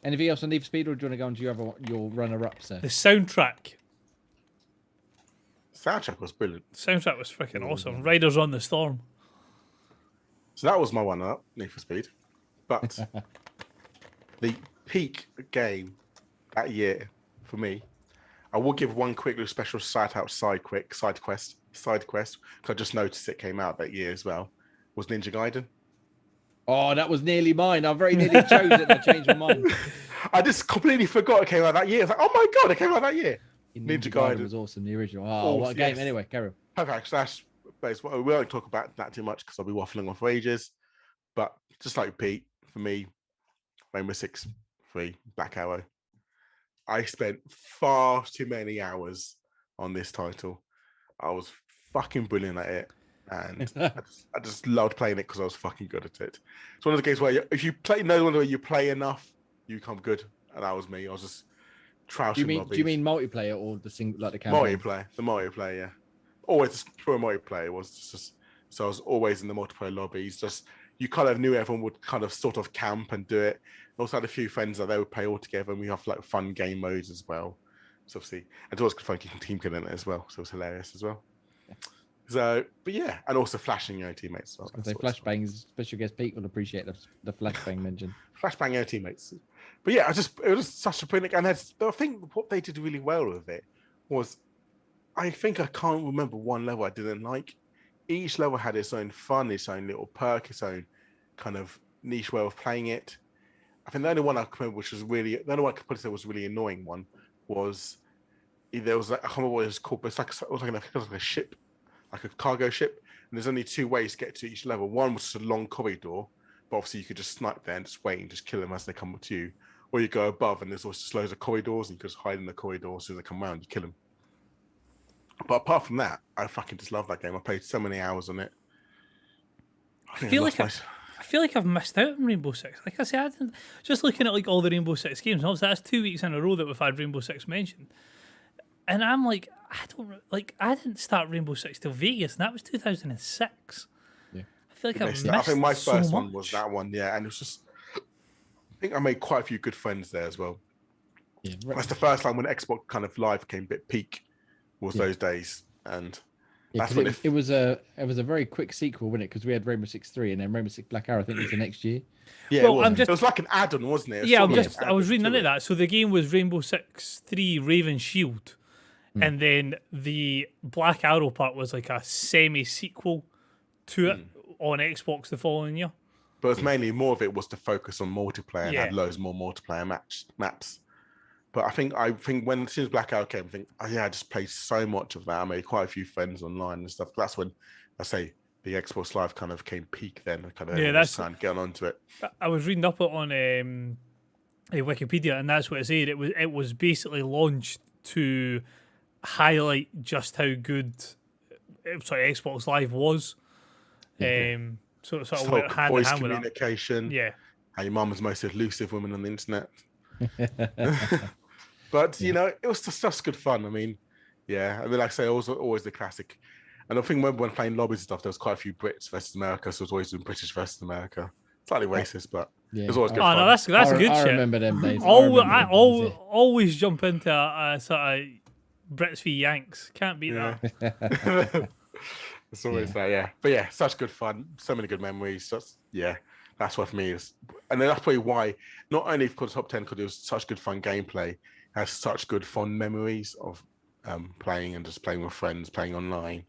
Anything else on Need for Speed, or do you want to go on to your runner-up, sir? The soundtrack. Soundtrack was brilliant. Soundtrack was freaking awesome. Riders on the Storm. So that was my one-up, Need for Speed. But the peak game that year for me, I will give one quick little special side quest, because I just noticed it came out that year as well, was Ninja Gaiden. Oh, that was nearly mine. I very nearly chose it and I changed my mind. I just completely forgot it came out that year. I was like, oh my God, it came out that year. Ninja Gaiden was awesome, the original. Oh, what a game. Anyway, carry on. Perfect. We won't talk about that too much because I'll be waffling on for ages. But just like Pete, for me, Rainbow Six 3, Black Arrow, I spent far too many hours on this title. I was fucking brilliant at it, and I just loved playing it because I was fucking good at it. It's one of the games where if you play, where you play enough, you become good, and that was me. I was just troushing lobbies. Do you mean multiplayer or the single, like the campaign? The multiplayer, yeah. Always pure multiplayer. It was just so I was always in the multiplayer lobbies. Just you kind of knew everyone would kind of sort of camp and do it. I also had a few friends that they would play all together, and we have like fun game modes as well. So obviously, it's always good fun keeping team killing it as well. So it's hilarious as well. Yeah. So, but yeah, and also flashing your teammates as well. I was going to say flashbangs. Special guest Pete would appreciate the flashbang mention. Flashbang your teammates. But yeah, it was such a brilliant. And I think what they did really well with it was, I think I can't remember one level I didn't like. Each level had its own fun, its own little perk, its own kind of niche way of playing it. I think the only one I could remember, the only one I could put it was really annoying one, was there was like, I can't remember what it was called, but it was like a ship, like a cargo ship, and there's only two ways to get to each level. One was just a long corridor, but obviously you could just snipe there and just wait and just kill them as they come to you, or you go above and there's also just loads of corridors and you can just hide in the corridor as soon as they come around, you kill them. But apart from that, I fucking just love that game. I played so many hours on it. I feel like I've missed out on Rainbow Six. Like I said, just looking at like all the Rainbow Six games, obviously that's 2 weeks in a row that we've had Rainbow Six mentioned. And I'm like, I don't like. I didn't start Rainbow Six till Vegas, and that was 2006. Yeah. I feel like I've missed I think my so first one much. was that one, yeah, and it was just. I think I made quite a few good friends there as well. Yeah, That's the first time when Xbox kind of live came a bit peak. Was Yeah. those days, and yeah, that's 'cause when it was a very quick sequel, wasn't it? Because we had Rainbow Six 3 and then Rainbow Six Black Arrow. I think it was the next year. Yeah, Well, it was like an add-on, wasn't it? Yeah, Sort of I was added reading to into it. that. So the game was Rainbow Six 3 Raven Shield, and then the Black Arrow part was like a semi-sequel to it on Xbox the following year. But it was mainly more of it was to focus on multiplayer and Yeah. had loads more multiplayer maps. But I think when as soon as Black Arrow came, I think I just played so much of that. I made quite a few friends online and stuff. That's when I say the Xbox Live kind of came peak then. Kind of that's- kind of getting onto it. I was reading up on Wikipedia, and that's what it said. It was basically launched to highlight just how good Xbox Live was. So it sort of went hand in voice hand with that. communication. Yeah. How your mum was the most elusive woman on the internet. But you know, it was just good fun. I mean, yeah. I mean, like I say, always the classic. And I think when playing lobbies and stuff, there was quite a few Brits versus America, so it was always doing British versus America. Slightly racist, but it was always good Oh fun. no, that's good I shit. remember them days. Always jump into a sort of Brits v Yanks. Can't beat that. It's always that, yeah. But yeah, such good fun. So many good memories. That's what for me is. And then that's probably why, not only for the top 10, because it was such good fun gameplay, it has such good fun memories of playing and just playing with friends, playing online,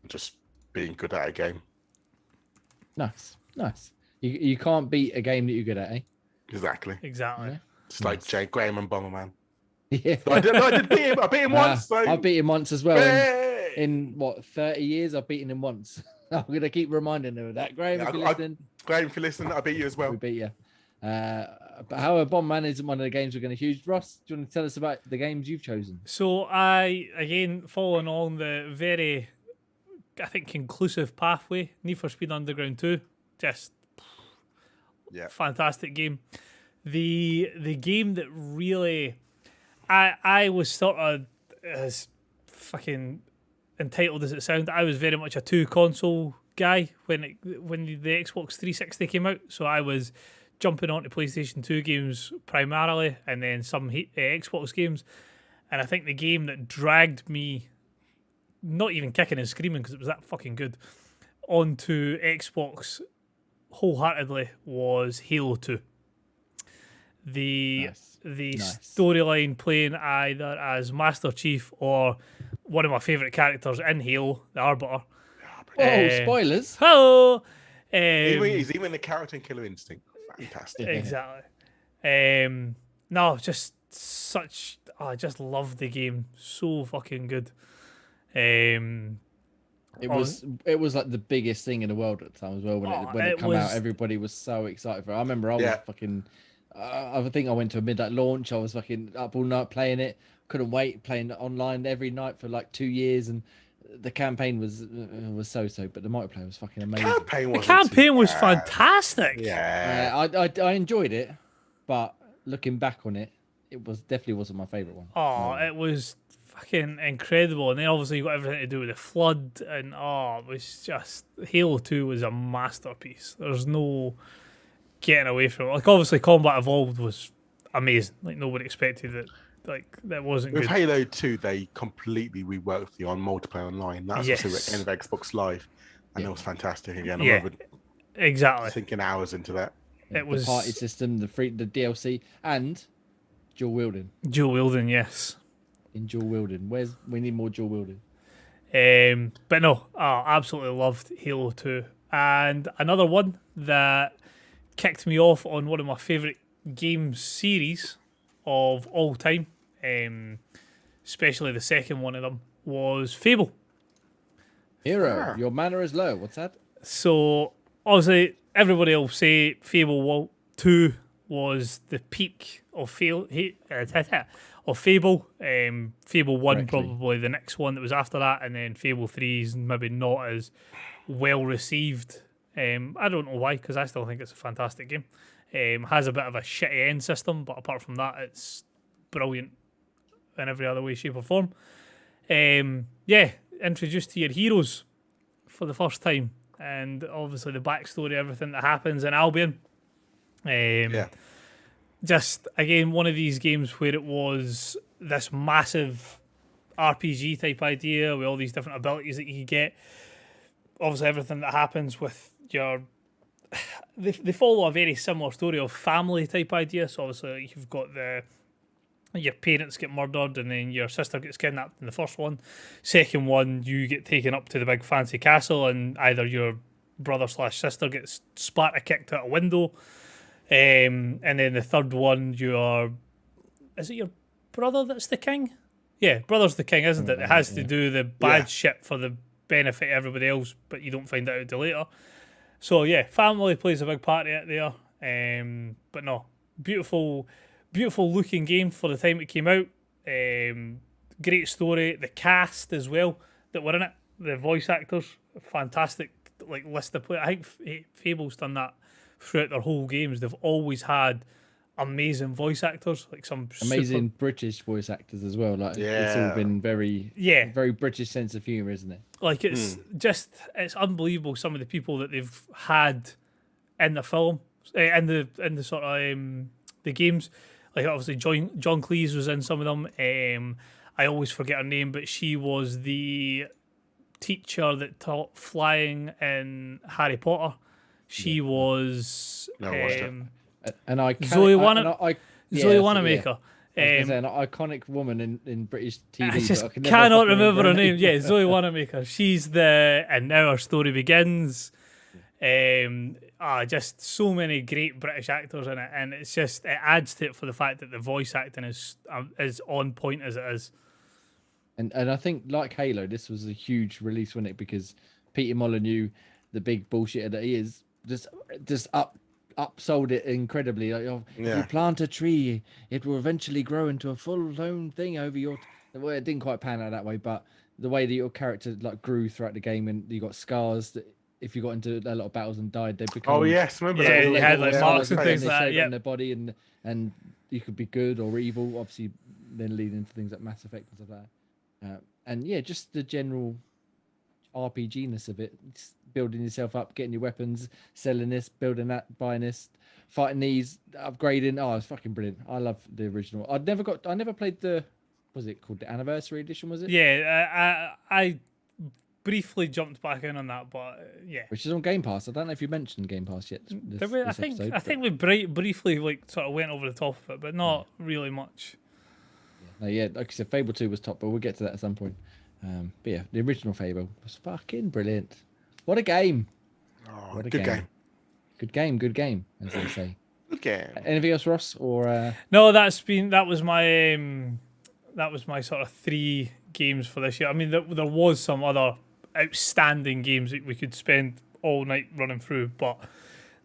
and just being good at a game. Nice. You can't beat a game that you're good at, eh? Exactly. Exactly. Just like Jay Graham and Bomberman. Yeah. I did beat him. I beat him once. So... I beat him once as well. Hey! In what, 30 years? I've beaten him once. I'm going to keep reminding him of that. Graham, if you're listening. Graham, if you're listening, I beat you as well. We beat you. But however, Bomberman isn't one of the games we're going to use. Ross, do you want to tell us about the games you've chosen? So I, again, following on the very, I think, conclusive pathway, Need for Speed Underground 2. Just fantastic game. The game that really, I was sort of, as fucking entitled as it sounds, I was very much a 2-console guy when the Xbox 360 came out. So I was jumping onto PlayStation 2 games primarily, and then some Xbox games. And I think the game that dragged me, not even kicking and screaming because it was that fucking good, onto Xbox wholeheartedly was Halo 2. The storyline playing either as Master Chief or one of my favourite characters in Halo, the Arbiter. Oh, spoilers. Hello! He's even the character in Killer Instinct. Fantastic. Exactly. No, just such... I just love the game. So fucking good. It was like the biggest thing in the world at the time as well. When it came out, everybody was so excited for it. I remember I was fucking... I think I went to a midnight launch. I was fucking up all night playing it. Couldn't wait, playing online every night for like 2 years. And the campaign was so, but the multiplayer was fucking amazing. The campaign was fantastic. Yeah. I enjoyed it, but looking back on it, it definitely wasn't my favourite one. Oh, it was fucking incredible. And then obviously you got everything to do with the flood, and it was just Halo 2 was a masterpiece. There's no getting away from it. Like obviously Combat Evolved was amazing. Like nobody expected it. Like that wasn't with good. Halo 2, they completely reworked the multiplayer online. That's also the end of Xbox Live, and it was fantastic again. I remember exactly sinking hours into that. It was the party system, the DLC, and dual wielding. Dual wielding, yes. In dual wielding, we need more dual wielding. But no, I absolutely loved Halo 2, and another one that kicked me off on one of my favourite game series of all time, especially the second one of them, was Fable. Hero, your manner is low. What's that? So, obviously, everybody will say Fable 2 was the peak of Fable. Fable 1 probably the next one that was after that, and then Fable 3 is maybe not as well received. I don't know why, because I still think it's a fantastic game. Has a bit of a shitty end system, but apart from that, it's brilliant in every other way, shape or form. Yeah, introduced to your heroes for the first time, and obviously the backstory, everything that happens in Albion. Just again, one of these games where it was this massive RPG type idea with all these different abilities that you get. Obviously, everything that happens with your they follow a very similar story of family type idea. So obviously, you've got your parents get murdered, and then your sister gets kidnapped in the first one. Second one, you get taken up to the big fancy castle, and either your brother/sister gets splatter kicked out a window. And then the third one, is it your brother that's the king? Yeah, brother's the king, isn't it? It has to do the bad shit for the benefit of everybody else, but you don't find out until later. So yeah, family plays a big part of it there. But no, beautiful looking game for the time it came out. Great story. The cast as well that were in it, the voice actors, fantastic. Like list of players. I think Fable's done that throughout their whole games. They've always had amazing voice actors, like some amazing British voice actors as well. Like it's all been very British sense of humor, isn't it? Like it's unbelievable some of the people that they've had in the film, in the sort of the games. Like obviously John Cleese was in some of them. I always forget her name, but she was the teacher that taught flying in Harry Potter. She was and Zoe Wanamaker. An iconic woman in British TV. I just cannot remember her name. Yeah, Zoe Wanamaker. She's and now our story begins. Just so many great British actors in it, and it adds to it for the fact that the voice acting is on point as it is. And I think like Halo, this was a huge release, wasn't it? Because Peter Molyneux, the big bullshitter that he is, just upsold it incredibly. Like, if you plant a tree, it will eventually grow into a full-blown thing over your. Well, it didn't quite pan out that way, but the way that your character like grew throughout the game, and you got scars that if you got into a lot of battles and died, they become. Oh yes, remember that? Yeah, you had like marks and things like that. On their body, and you could be good or evil. Obviously, then leading into things like Mass Effect and stuff like that. And yeah, just the general RPG-ness of it, just building yourself up, getting your weapons, selling this, building that, buying this, fighting these, upgrading. Oh, it's fucking brilliant. I love the original. I never played the, was it called the Anniversary Edition, was it? Yeah, I briefly jumped back in on that, but yeah. Which is on Game Pass. I don't know if you mentioned Game Pass yet. I think we briefly like sort of went over the top of it, but not really much. Yeah, like I said, Fable 2 was top, but we'll get to that at some point. But yeah, the original Fable was fucking brilliant. What a game! What a good game. Good game, as they say. Good game. Anything else, Ross? Or no, that was my sort of 3 games for this year. I mean, there was some other outstanding games that we could spend all night running through, but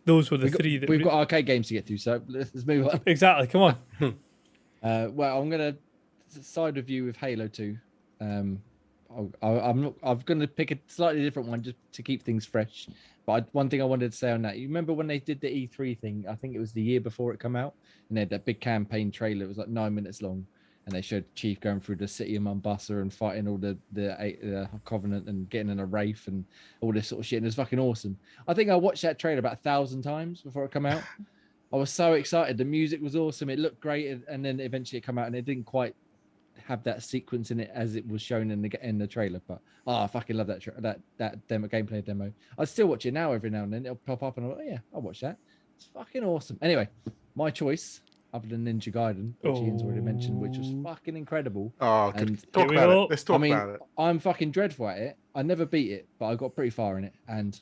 those were the 3 that we've got arcade games to get to, so let's move on. Exactly, come on. Well, I'm gonna side with you with Halo 2. I'm going to pick a slightly different one just to keep things fresh. But one thing I wanted to say on that, you remember when they did the E3 thing? I think it was the year before it came out, and they had that big campaign trailer. It was like 9 minutes long, and they showed Chief going through the city of Mombasa and fighting all the Covenant and getting in a Wraith and all this sort of shit. And it was fucking awesome. I think I watched that trailer about 1,000 times before it came out. I was so excited. The music was awesome. It looked great, and then eventually it came out, and it didn't quite have that sequence in it as it was shown in the trailer. But I fucking love that demo, gameplay demo. I still watch it now every now and then. It'll pop up, and I'm like, yeah, I'll watch that. It's fucking awesome. Anyway, my choice, other than Ninja Gaiden, which Ian's already mentioned, which was fucking incredible. Oh, good. Talk about it. Let's talk about it. I'm fucking dreadful at it. I never beat it, but I got pretty far in it, and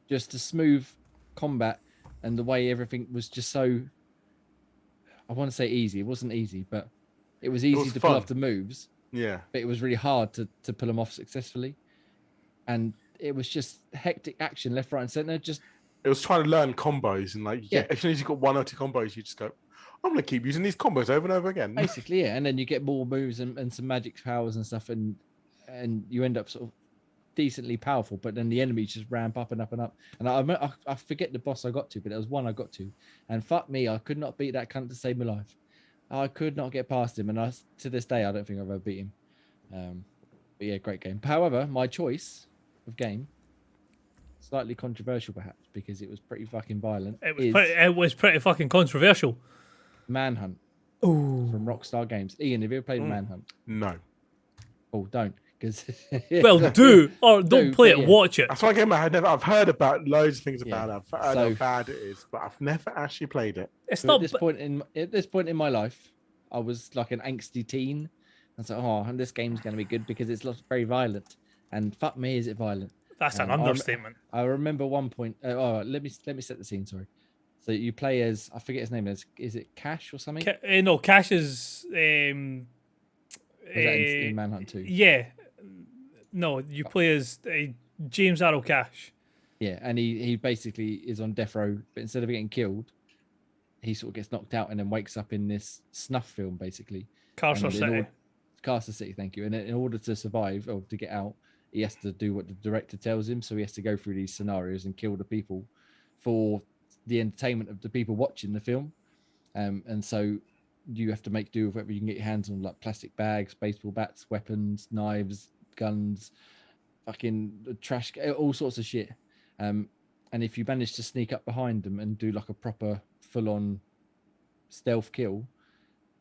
just the smooth combat and the way everything was just so, I want to say easy. It wasn't easy, but it was easy to pull off the moves. Yeah. But it was really hard to pull them off successfully. And it was just hectic action left, right, and center. It was trying to learn combos, and as soon as you got 1 or 2 combos, you just go, I'm going to keep using these combos over and over again. Basically, yeah. And then you get more moves and some magic powers and stuff, and you end up sort of decently powerful, but then the enemies just ramp up and up and up. And I forget the boss I got to, but there was one I got to. And fuck me, I could not beat that cunt to save my life. I could not get past him, and to this day, I don't think I've ever beat him. But yeah, great game. However, my choice of game, slightly controversial perhaps, because it was pretty fucking violent, It was pretty fucking controversial. Manhunt Ooh. from Rockstar Games. Ian, have you ever played Manhunt? No. Oh, don't. Because Well, do or don't play it. yeah. Watch it. That's one game I've heard about loads of things about it. I've heard So- how bad it is, but I've never actually played it. It's So not. at this point in my life, I was like an angsty teen. I was like, oh, and this game's going to be good because it's very violent. And fuck me, is it violent? That's an I rem- understatement. I remember one point. Let me set the scene. Sorry. So you play as, I forget his name. Is it Cash or something? No, Cash is. Or is that in Manhunt 2? Yeah. No, you play as James Arrow Cash. Yeah, and he basically is on death row, but instead of getting killed, he sort of gets knocked out and then wakes up in this snuff film, basically. Carcer City. Carcer City, thank you. And in order to survive or to get out, he has to do what the director tells him. So he has to go through these scenarios and kill the people for the entertainment of the people watching the film. And so you have to make do with whatever you can get your hands on, like plastic bags, baseball bats, weapons, knives, guns, fucking trash, all sorts of shit. And if you manage to sneak up behind them and do like a proper full-on stealth kill,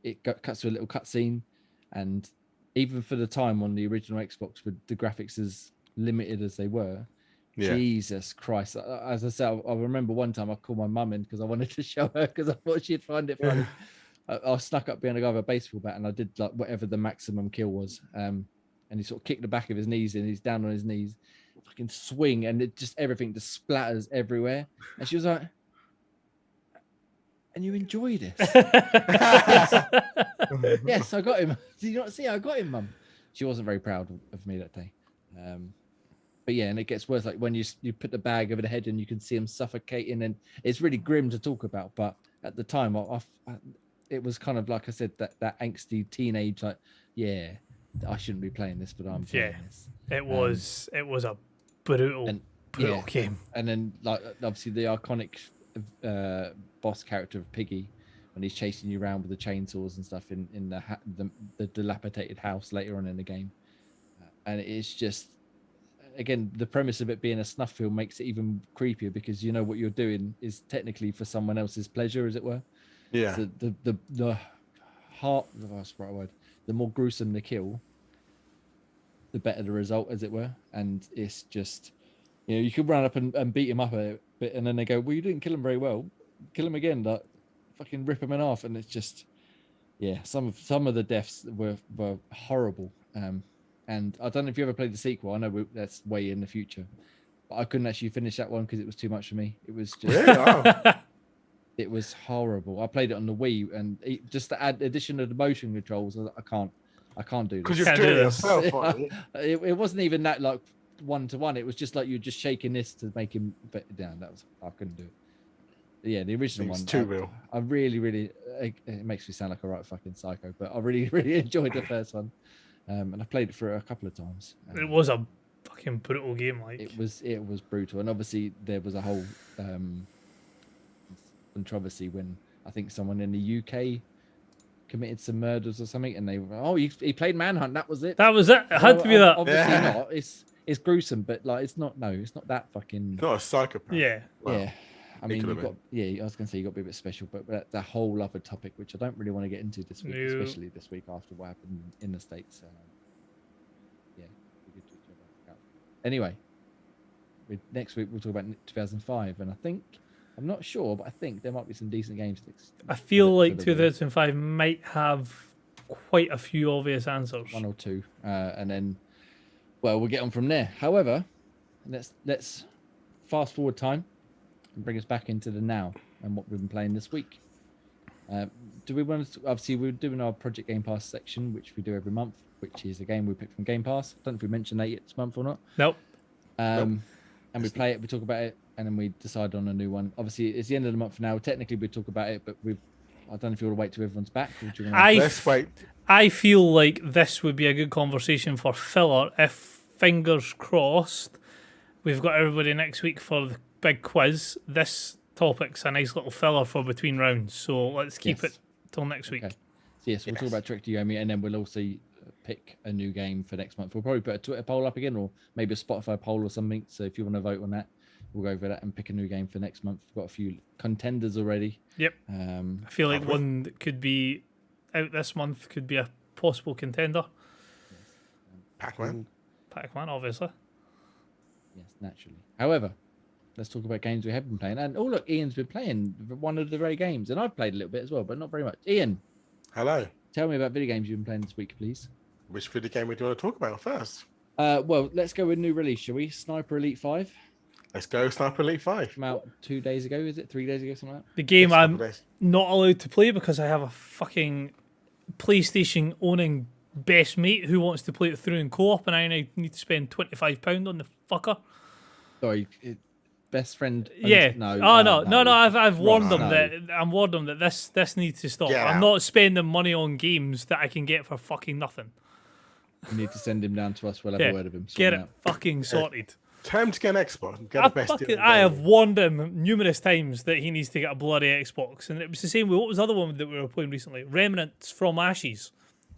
it cuts to a little cutscene. And even for the time on the original Xbox, with the graphics as limited as they were, Jesus Christ! As I said, I remember one time I called my mum in because I wanted to show her because I thought she'd find it funny. I snuck up behind a guy with a baseball bat and I did like whatever the maximum kill was. And he sort of kicked the back of his knees in. He's down on his knees, fucking swing, and everything just splatters everywhere. And she was like, "And you enjoy this?" Yes, I got him. Did you not see? I got him, Mum. She wasn't very proud of me that day. But yeah, and it gets worse. Like when you put the bag over the head and you can see him suffocating, and it's really grim to talk about. But at the time, it was kind of like I said, that angsty teenage, like, yeah, I shouldn't be playing this, but I'm playing this. It was a brutal game. And then like obviously the iconic boss character of Piggy, when he's chasing you around with the chainsaws and stuff in the dilapidated house later on in the game. And it's just, again, the premise of it being a snuff film makes it even creepier because you know what you're doing is technically for someone else's pleasure, as it were. Yeah. So the heart, that's the right word. The more gruesome the kill, the better the result, as it were. And it's just, you know, you could run up and beat him up a bit, and then they go, "Well, you didn't kill him very well. Kill him again." Like, fucking rip him in half, and it's just, yeah. Some of the deaths were horrible. And I don't know if you ever played the sequel. I know that's way in the future, but I couldn't actually finish that one because it was too much for me. It was just, it was horrible. I played it on the Wii, and just to add addition of the motion controls, I can't do this. Because you're doing it yourself, aren't you? It wasn't even that like 1-to-1. It was just like you're just shaking this to make him down. I couldn't do it. Yeah, the original one. Too real. I really, it makes me sound like a right fucking psycho, but I really enjoyed the first one. And I played it for a couple of times. It was a fucking brutal game. Like it was brutal, and obviously there was a whole controversy when I think someone in the UK committed some murders or something, and they were, he played Manhunt. That was it. That was it. It had to be that. Obviously not. It's gruesome, but like it's not that fucking. Not a psychopath. Yeah. Well, yeah. I mean, I was going to say you got to be a bit special, but that's a whole other topic which I don't really want to get into this week, especially this week after what happened in the States. Yeah, we did talk about it. Anyway, next week we'll talk about 2005, and I'm not sure, but I think there might be some decent games. I feel like 2005 might have quite a few obvious answers. One or two, and then, well, we'll get on from there. However, let's fast forward time and bring us back into the now and what we've been playing this week. Do we want to, obviously we're doing our Project Game Pass section, which we do every month, which is a game we pick from Game Pass. I don't know if we mentioned that yet this month or not. Nope. And we play it, we talk about it, and then we decide on a new one. Obviously it's the end of the month now. Technically we talk about it, but I don't know if you want to wait till everyone's back. Or do you want Let's wait. I feel like this would be a good conversation for filler if, fingers crossed, we've got everybody next week for the big quiz. This topic's a nice little filler for between rounds, so let's keep it till next week. Okay. So yes, we'll talk about Trek to Yomi, and then we'll also pick a new game for next month. We'll probably put a Twitter poll up again, or maybe a Spotify poll or something. So if you want to vote on that, we'll go for that and pick a new game for next month. We've got a few contenders already. Yep. I feel like one that could be out this month could be a possible contender. Pac-Man. Pac-Man, obviously. Yes, naturally. However, let's talk about games we have been playing. And look, Ian's been playing one of the very games, and I've played a little bit as well, but not very much. Ian, hello. Tell me about video games you've been playing this week, please. Which video game do you want to talk about first? Well, let's go with new release, shall we? Sniper Elite 5. Let's go Sniper Elite 5. Came out 2 days ago, is it? 3 days ago, something like that? The game I'm not allowed to play because I have a fucking PlayStation owning best mate who wants to play it through in co-op, and I now need to spend £25 on the fucker. Sorry, best friend. Yeah. No. I've warned them that this needs to stop. Get I'm out. not spending money on games that I can get for fucking nothing. You need to send him down to us. We'll have a word of him. Get it fucking sorted. Tell him to get an Xbox. And get the best deal I have warned him numerous times that he needs to get a bloody Xbox, and it was the same with what was the other one that we were playing recently? Remnants from Ashes.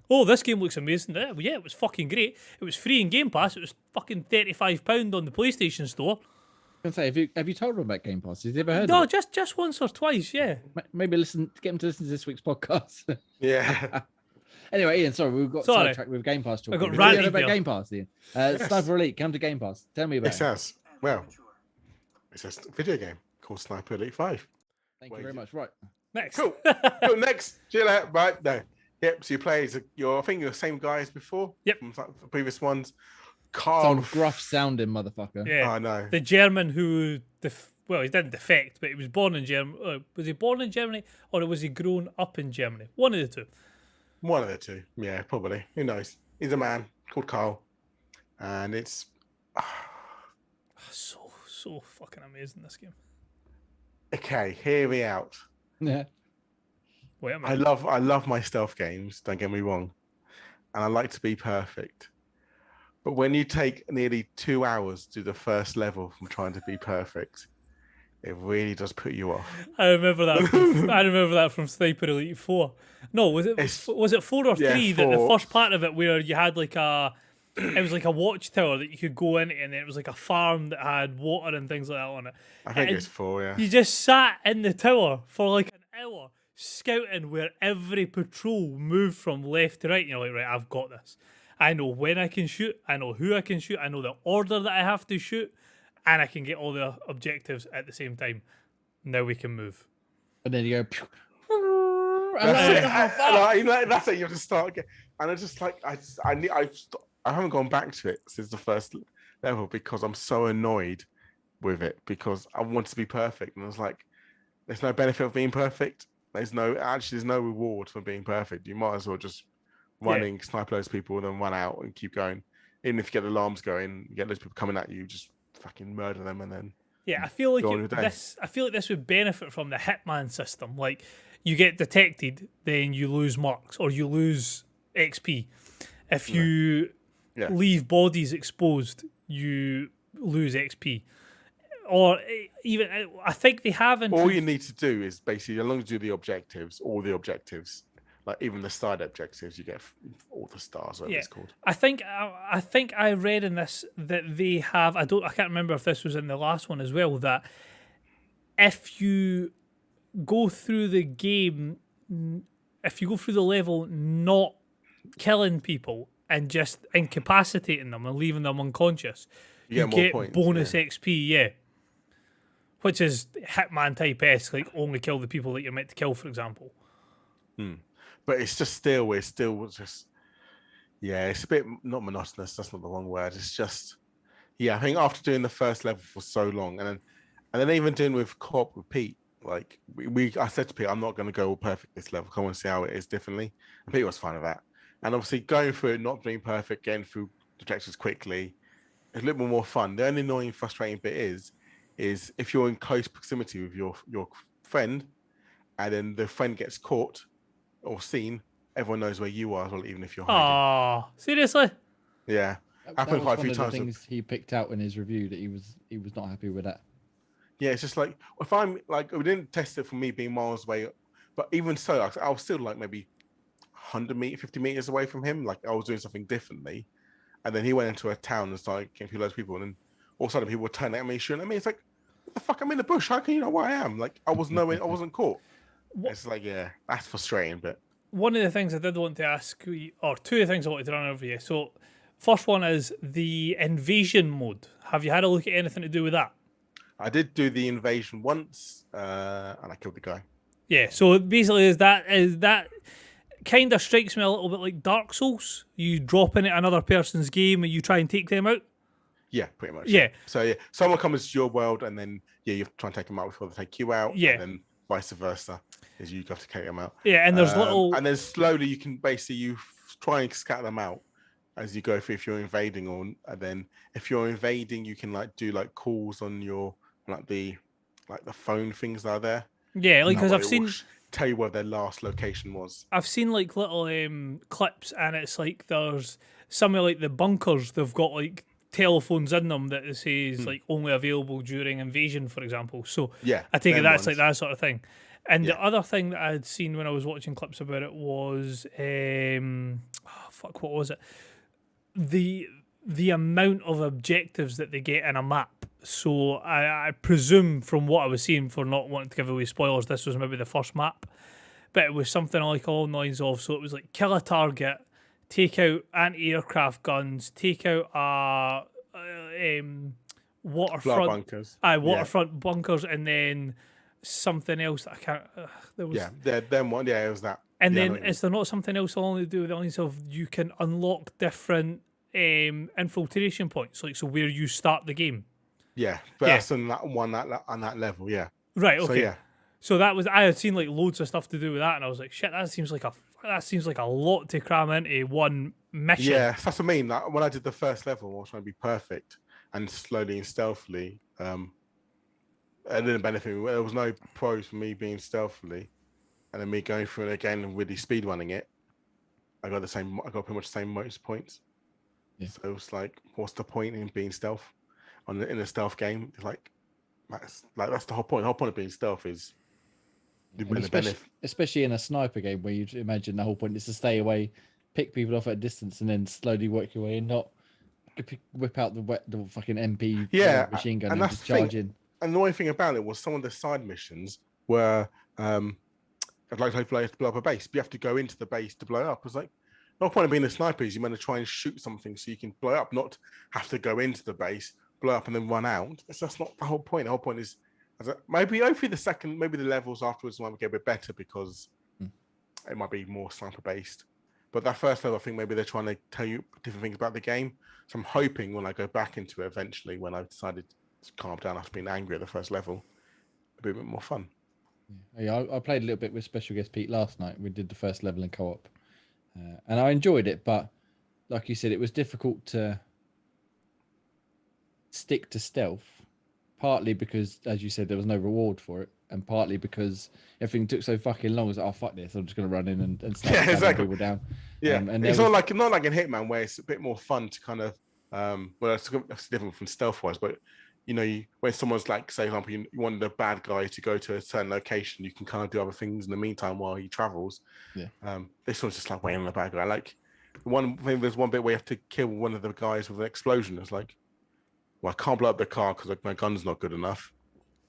Oh, this game looks amazing. Yeah, it was fucking great. It was free in Game Pass. It was fucking £35 on the PlayStation Store. I was gonna say, have you told him about Game Pass? Has he ever heard No, of it? just once or twice, yeah. Maybe get him to listen to this week's podcast. Yeah. Anyway, Ian, sorry, we've got sidetracked with Game Pass talk. I got Have you ranted heard about there. Game Pass, Ian? Sniper Elite, come to Game Pass. Tell me about It says, well, it's a video game called Sniper Elite 5. Thank you very much. Right. Next. Cool. Cool. Next. Chill out. Right. No. Yep. So you play as I think you're the same guy as before. Yep. From the previous ones. Carl. Some gruff sounding motherfucker. Yeah. I know. The German who, he didn't defect, but he was born in Germany. Was he born in Germany or was he grown up in Germany? One of the two. One of the two. Yeah, probably. Who knows? He's a man called Carl. And it's So fucking amazing, this game. okay, hear me out. Yeah. Wait a I minute. love my stealth games, don't get me wrong. And I like to be perfect. But when you take nearly 2 hours to do the first level from trying to be perfect, it really does put you off. I remember that from Sniper Elite 4. No, was it 4 or 3 that the 4. first part of it where you had it was like a watchtower that you could go into, and it was like a farm that had water and things like that on it. I think And it's 4, yeah. You just sat in the tower for like an hour scouting where every patrol moved from left to right. And you're like, right, I've got this. I know when I can shoot. I know who I can shoot. I know the order that I have to shoot. And I can get all the objectives at the same time. Now we can move. And then you go. Pew. That's it. You have to start again. And I just like I haven't gone back to it since the first level because I'm so annoyed with it because I want to be perfect. And I was like, there's no benefit of being perfect. There's no reward for being perfect. You might as well just snipe those people and then run out and keep going. Even if you get alarms going, you get those people coming at you, just fucking murder them and then I feel like this would benefit from the Hitman system. Like, you get detected, then you lose marks or you lose XP. If you leave bodies exposed, you lose XP. Or even, I think they have. All you need to do is basically, as long as you do all the objectives, like even the side objectives, you get all the stars, whatever it's called. I think I read in this that they have. I can't remember if this was in the last one as well. That if you go through the game, if you go through the level not killing people and just incapacitating them and leaving them unconscious, you get points, bonus XP. Yeah. Which is Hitman type-esque, like only kill the people that you're meant to kill, for example. But it's just it's a bit not monotonous. That's not the wrong word. It's just, I think after doing the first level for so long, and then even doing with co-op with Pete, like I said to Pete, I'm not going to go all perfect this level. I want to see how it is differently, and Pete was fine with that. And obviously going through it, not being perfect, getting through objectives quickly, it's a little bit more fun. The only annoying, frustrating bit is if you're in close proximity with your friend, and then the friend gets caught or seen, everyone knows where you are as well, even if you're hiding. Oh, seriously? Yeah, happened quite a few times. One of the things he picked out in his review that he was not happy with that. Yeah, it's just like if we didn't test it for me being miles away, but even so, I'll still like maybe 100 50 meters away from him. Like I was doing something differently. And then he went into a town and started getting loads of people. And then all of a sudden people were turning at me, shooting at me. It's like, what the fuck? I'm in the bush. How can you know where I am? Like I wasn't caught. It's like, yeah, that's frustrating. But one of the things I did want to ask you, or two of the things I wanted to run over you. So first one is the invasion mode. Have you had a look at anything to do with that? I did do the invasion once, and I killed the guy. Yeah, so basically is that kind of strikes me a little bit like Dark Souls. You drop in at another person's game and you try and take them out. Yeah, pretty much. Yeah. So yeah, someone comes to your world and then you have to try and take them out before they take you out. Yeah. And then vice versa, is you have to take them out. Yeah, and there's and then slowly you can basically try and scatter them out as you go through if you're invading, and then if you're invading you can like do like calls on your the phone things that are there. Yeah, like because I've seen tell you where their last location was. I've seen like little clips, and it's like there's some of like the bunkers. They've got like telephones in them that it says like only available during invasion, for example. So yeah, I take it that's ones. like that sort of thing. And the other thing that I had seen when I was watching clips about it was what was it? The amount of objectives that they get in a map. So I presume from what I was seeing, for not wanting to give away spoilers, this was maybe the first map, but it was something like along the lines of, so it was like kill a target, take out anti-aircraft guns, take out waterfront bunkers, waterfront bunkers, and then something else that I can't. There was them one. Yeah, it was that. And then is there not something else along to do with the lines of you can unlock different infiltration points, like so where you start the game. Yeah, but that's on that one on that level, yeah. Right. Okay. So, yeah. So that was, I had seen like loads of stuff to do with that, and I was like, shit, that seems like a lot to cram into one mission. Yeah, that's what I mean. Like, when I did the first level, I was trying to be perfect and slowly and stealthily. It didn't benefit me. There was no pros for me being stealthily, and then me going through it again and really speed running it. I got pretty much the same most points. Yeah. So it was like, what's the point in being stealth in a stealth game? Like that's the whole point. The whole point of being stealth is especially in a sniper game where you'd imagine the whole point is to stay away, pick people off at a distance, and then slowly work your way in, not whip out the fucking MP machine gun and just charge in. And the annoying thing about it was some of the side missions were I'd like to blow up a base, but you have to go into the base to blow it up. It was like, no point of being a sniper is you're going to try and shoot something so you can blow it up, not have to go into the base, blow up, and then run out. That's not the whole point. The whole point is maybe hopefully the levels afterwards might get a bit better because it might be more sniper based. But that first level, I think maybe they're trying to tell you different things about the game. So I'm hoping when I go back into it eventually, when I've decided to calm down after being angry at the first level, it'll be a bit more fun. Yeah, I played a little bit with Special Guest Pete last night. We did the first level in co-op. And I enjoyed it, but like you said, it was difficult to stick to stealth, partly because, as you said, there was no reward for it, and partly because everything took so fucking long. I was like, oh, fuck this, I'm just going to run in and start people down. Yeah, and it's not like in Hitman where it's a bit more fun to kind of, well, it's different from stealth-wise, but you know, when someone's like, say, for example, you want the bad guy to go to a certain location, you can kind of do other things in the meantime while he travels. Yeah. This one's just like waiting on the bad guy. Like there's one bit where you have to kill one of the guys with an explosion. It's like, well, I can't blow up the car because my gun's not good enough.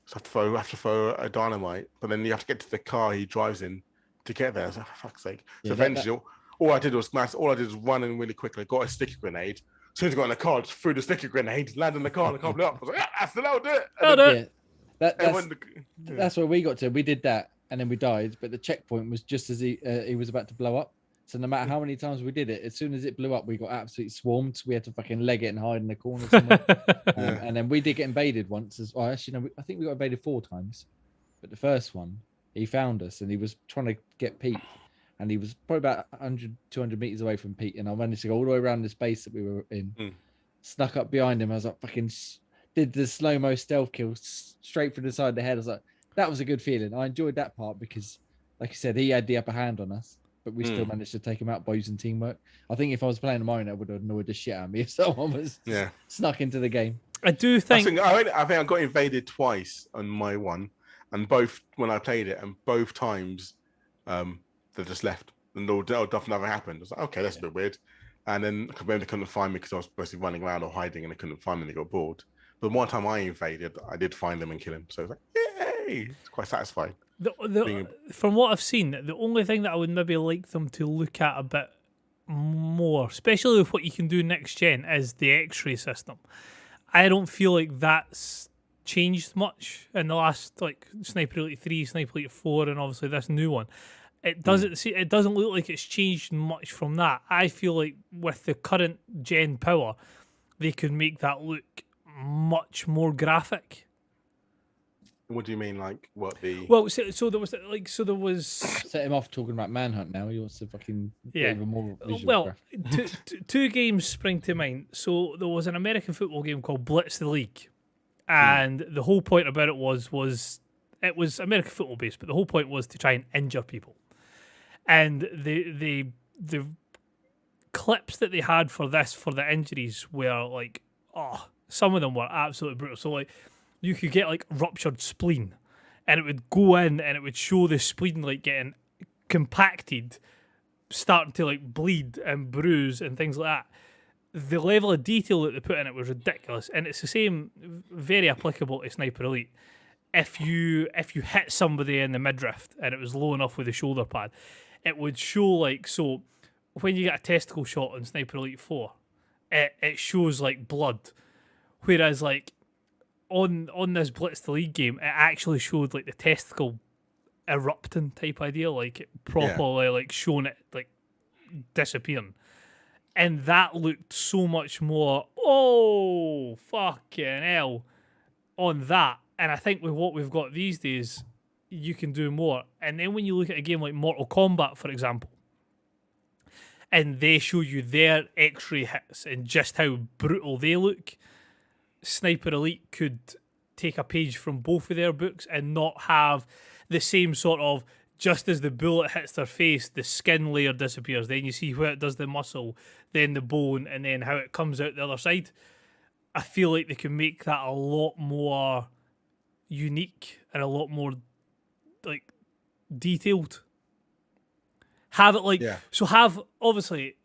So I have to throw a dynamite, but then you have to get to the car he drives in to get there. So for fuck's sake. So eventually, all I did was run in really quickly. I got a sticky grenade. As soon as I got in the car, I just threw the sticky grenade, landed in the car, and the car blew up. I was like, that'll do it. That's where we got to. We did that, and then we died. But the checkpoint was just as he was about to blow up. So no matter how many times we did it, as soon as it blew up, we got absolutely swarmed. We had to fucking leg it and hide in the corner somewhere. And then we did get invaded once as well. Actually, no, I think we got invaded 4 times. But the first one, he found us, and he was trying to get Pete. And he was probably about 100, 200 meters away from Pete. And I managed to go all the way around this base that we were in, snuck up behind him. I was like, fucking did the slow-mo stealth kill straight through the side of the head. I was like, that was a good feeling. I enjoyed that part because, like you said, he had the upper hand on us, but we still managed to take him out by using teamwork. I think if I was playing a mine, I would have annoyed the shit out of me if someone was snuck into the game. I do think... I think I got invaded twice on my one, and both when I played it, and both times... they just left. and nothing ever happened. I was like, okay, that's a bit weird. And then maybe they couldn't find me because I was supposed to be running around or hiding, and they couldn't find me. And they got bored. But one time I invaded, I did find them and kill him. So I was like, yay! It's quite satisfying. From what I've seen, the only thing that I would maybe like them to look at a bit more, especially with what you can do next gen, is the X-ray system. I don't feel like that's changed much in the last like Sniper Elite 3, Sniper Elite 4, and obviously this new one. It doesn't look like it's changed much from that. I feel like with the current gen power, they could make that look much more graphic. What do you mean, like what the? Well, so there was. Set him off talking about Manhunt now. He wants to fucking even more visual. Well, two games spring to mind. So there was an American football game called Blitz the League, and the whole point about it was it was American football based, but the whole point was to try and injure people. And the clips that they had for the injuries were like, some of them were absolutely brutal. So like, you could get like ruptured spleen, and it would go in and it would show the spleen like getting compacted, starting to like bleed and bruise and things like that. The level of detail that they put in it was ridiculous, and it's the same, very applicable to Sniper Elite. If you hit somebody in the midriff and it was low enough with the shoulder pad, it would show like, so when you get a testicle shot in Sniper Elite 4, it shows like blood. Whereas like on this Blitz the League game, it actually showed like the testicle erupting type idea, like it properly like showing it like disappearing. And that looked so much more, fucking hell, on that. And I think with what we've got these days, you can do more. And then when you look at a game like Mortal Kombat, for example, and they show you their X-ray hits and just how brutal they look, Sniper Elite could take a page from both of their books and not have the same sort of, just as the bullet hits their face, the skin layer disappears. Then you see where it does the muscle, then the bone, and then how it comes out the other side. I feel like they can make that a lot more unique and a lot more like detailed. Have it like so. Have obviously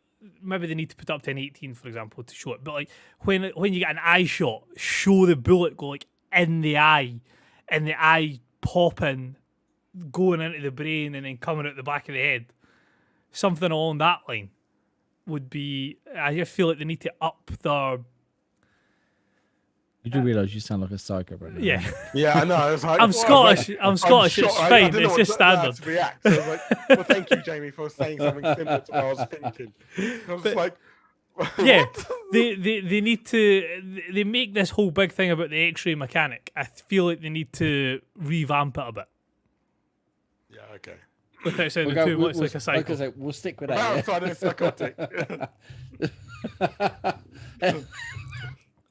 maybe they need to put up to an 18, for example, to show it. But like when you get an eye shot, show the bullet go like in the eye, and the eye popping, going into the brain, and then coming out the back of the head. Something along that line would be. I just feel like they need to up their. You do realise you sound like a psycho right now. Yeah. Yeah, I know. It's like, I'm Scottish. I'm Scottish. It's fine. It's just standard. To react. So I was like, well, thank you, Jamie, for saying something similar to what I was thinking. I was like, yeah, they need to. They make this whole big thing about the X-ray mechanic. I feel like they need to revamp it a bit. Yeah. Okay. Without sounding too much like a psycho. Like we'll stick with that. Outside psychotic.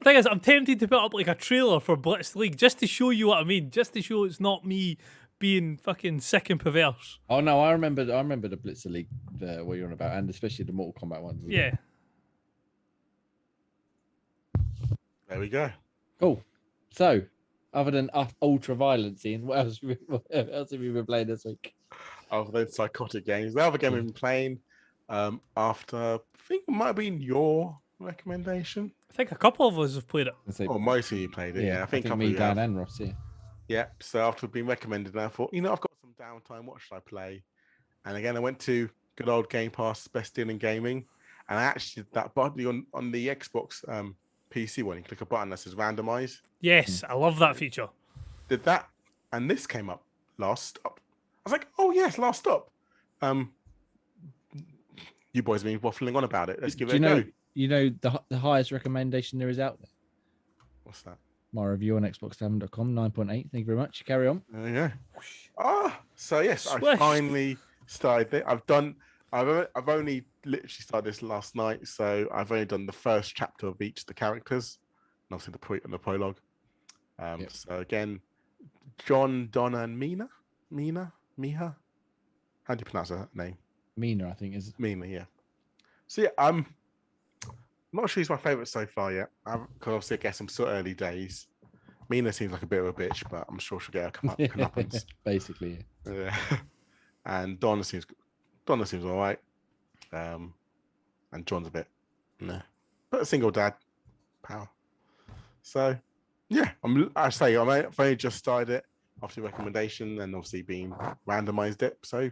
The thing is, I'm tempted to put up like a trailer for Blitz League just to show you what I mean, just to show it's not me being fucking sick and perverse. Oh no, I remember the Blitz League, what you're on about, and especially the Mortal Kombat ones. Yeah. There we go. Cool. So, other than ultra violence, Ian, what else have you been playing this week? Other than psychotic games, the other game we've been playing, after I think it might have been your recommendation. I think a couple of us have played it. Oh, most of you played it. Yeah, I think me, Dan, and Ross. Yeah. Yeah. So after being recommended, I thought, I've got some downtime. What should I play? And again, I went to good old Game Pass, Best Deal in Gaming, and I actually did that button on the Xbox PC one. You click a button that says randomize. Yes, I love that feature. Did that, and this came up last stop. I was like, oh yes, last stop. You boys have been waffling on about it. Let's give it a go. You know the highest recommendation there is out there. What's that? My review on xboxtavern.com, 9.8. Thank you very much. Carry on. There you go. So yes, I finally started it. I've only literally started this last night, so I've only done the first chapter of each of the characters, and obviously the prologue. So again, John, Donna, and Miha. How do you pronounce her name? Mina, I think is Mina. Yeah. So yeah, I'm not sure he's my favourite so far yet. Because obviously, I guess I'm still early days. Mina seems like a bit of a bitch, but I'm sure she'll get her comeuppance. Basically, yeah. And Donna seems Donna seems all right. And John's a bit, nah. But a single dad, power. So, yeah, I've only just started it after the recommendation and obviously being randomized it. So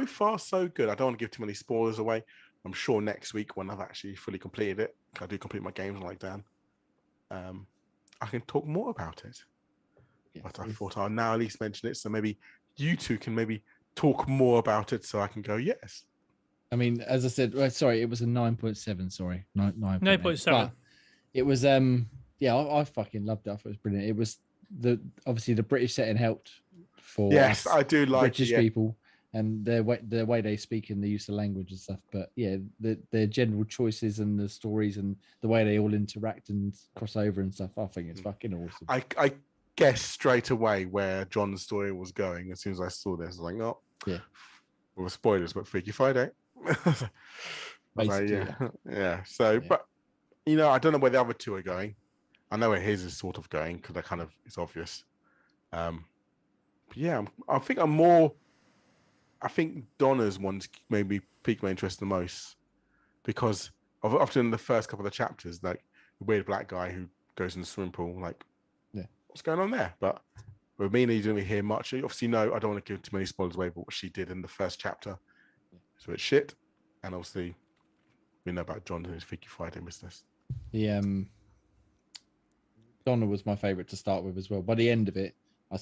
far, so good. I don't want to give too many spoilers away. I'm sure next week when I've actually fully completed it, I do complete my games like Dan, I can talk more about it. Yeah, but I thought I'll now at least mention it, so maybe you two can maybe talk more about it, so I can go yes. I mean, as I said, sorry, it was a 9.7. Sorry, 9.7. But it was yeah, I fucking loved it. I thought it was brilliant. It was obviously the British setting helped for yes, I do like British people and the way they speak and the use of language and stuff. But yeah, their general choices and the stories and the way they all interact and cross over and stuff. I think it's fucking awesome. I guessed straight away where John's story was going as soon as I saw this. I was like, oh, yeah, well, spoilers, but Freaky Friday. Basically, yeah. So, but I don't know where the other two are going. I know where his is sort of going because it's obvious. But yeah, I think Donna's ones maybe piqued my interest the most because often in the first couple of chapters, like the weird black guy who goes in the swimming pool, like, what's going on there? But with Mina, you didn't really hear much. Obviously, no, I don't want to give too many spoilers away, but what she did in the first chapter, so it's shit. And obviously, we know about John and his Freaky Friday business. Donna was my favorite to start with as well. By the end of it, I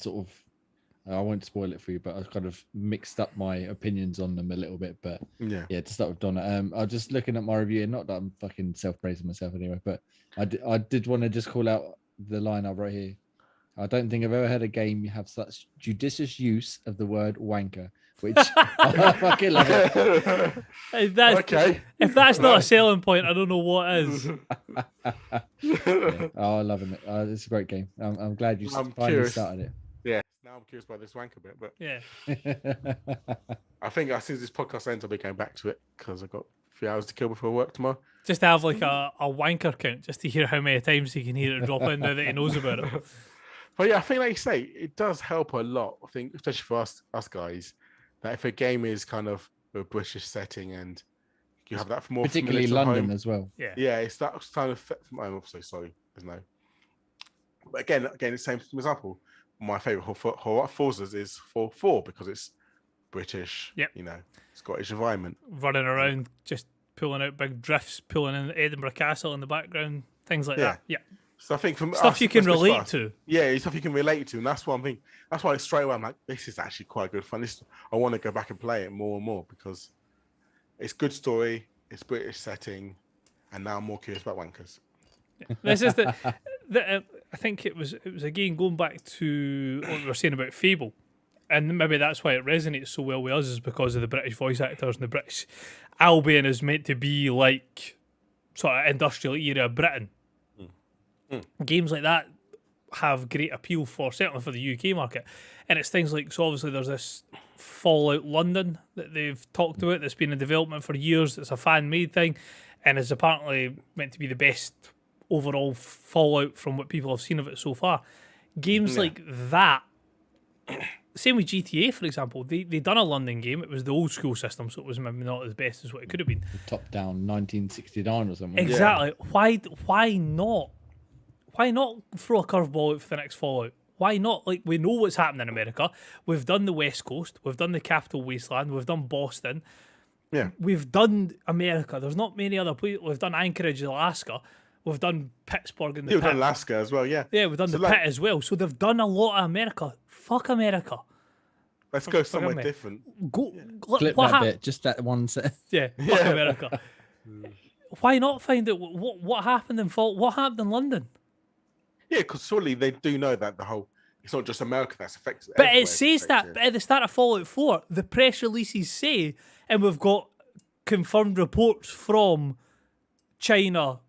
won't spoil it for you, but I kind of mixed up my opinions on them a little bit. But yeah, to start with Donna, I was just looking at my review, and not that I'm fucking self-praising myself anyway, but I did want to just call out the line I wrote here. I don't think I've ever had a game have such judicious use of the word wanker, which I fucking love it. If that's not a selling point, I don't know what is. Oh, I'm loving it. It's a great game. I'm glad you finally started it. Yeah, now I'm curious about this wanker bit, but yeah. I think as soon as this podcast ends, I'll be going back to it because I've got 3 hours to kill before work tomorrow. Just to have like a wanker count, just to hear how many times he can hear it drop in now that he knows about it. But yeah, I think like you say, it does help a lot. I think, especially for us guys, that if a game is kind of a British setting and you have that for more particularly London home, as well. Yeah, it's that kind of. I'm also sorry, there's no. But again, the same example. My favorite Forzas is 4 because it's British. Yep. Scottish environment. Running around, just pulling out big drifts, pulling in Edinburgh Castle in the background, things like that. Yeah. So I think from stuff you can relate to. Yeah, stuff you can relate to, and that's one thing. That's why straight away I'm like, this is actually quite good fun. I want to go back and play it more and more because it's good story, it's British setting, and now I'm more curious about wankers. Yeah. This is I think it was again going back to what we were saying about Fable, and maybe that's why it resonates so well with us is because of the British voice actors and the British. Albion is meant to be like sort of industrial era Britain. Games like that have great appeal certainly for the UK market, and it's things like, so obviously there's this Fallout London that they've talked about that's been in development for years. It's a fan-made thing and is apparently meant to be the best overall Fallout from what people have seen of it so far. Games like that, same with GTA for example, they done a London game. It was the old school system, so it was maybe not as best as what it could have been. Top down 1969 or something. Exactly. Why not? Why not throw a curveball out for the next Fallout? Why not? Like, we know what's happening in America. We've done the West Coast. We've done the Capital Wasteland. We've done Boston. Yeah. We've done America. There's not many other places. We've done Anchorage, Alaska. We've done Pittsburgh and the You've Pit. done Alaska as well, yeah. Yeah, we've done the Pit as well. So they've done a lot of America. Fuck America. Let's go somewhere different. Flip that bit, just that one set. Yeah, fuck America. Why not find out what happened in what happened in London? Yeah, because surely they do know that it's not just America that's affected. But it says that at the start of Fallout 4, the press releases say, and we've got confirmed reports from China,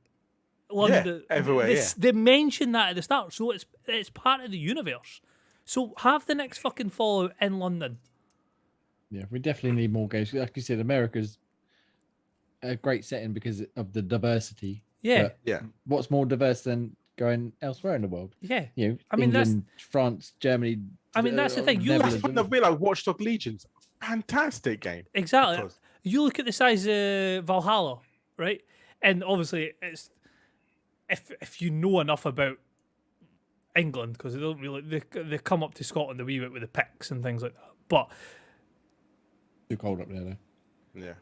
London, everywhere. They mention that at the start, so it's part of the universe. So have the next fucking Fallout in London. Yeah, we definitely need more games. Like you said, America's a great setting because of the diversity. Yeah. Yeah. What's more diverse than going elsewhere in the world? Yeah. I mean, England, France, Germany. I mean, that's the thing. That's when I've realised Watchdog Legion's fantastic game. Exactly. Because- You look at the size of Valhalla, right? And obviously, it's if you know enough about England, because they don't really they come up to Scotland a wee bit with the picks and things like that. But Too cold up there, though. Yeah.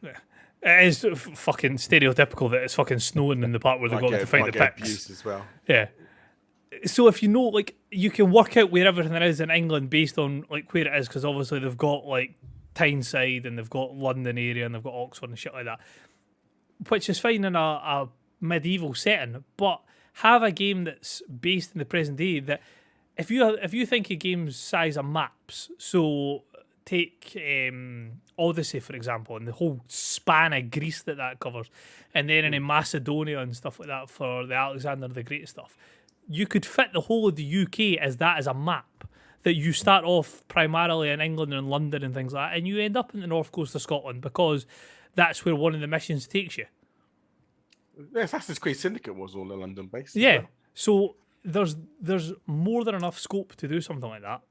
it is fucking stereotypical that it's fucking snowing in the part where they go to fight the picks. Abuse as well. Yeah. So if you know, like, you can work out where everything is in England based on like where it is, because obviously they've got like Tyneside and they've got London area and they've got Oxford and shit like that, which is fine in a medieval setting. But have a game that's based in the present day. That if you think of games size of maps, so take Odyssey for example, and the whole span of Greece that covers, and then in Macedonia and stuff like that for the Alexander the Great stuff. You could fit the whole of the UK as a map, that you start off primarily in England and London and things like that, and you end up in the north coast of Scotland because that's where one of the missions takes you. Yeah, Assassin's Creed Syndicate was all London based. Yeah, so there's more than enough scope to do something like that.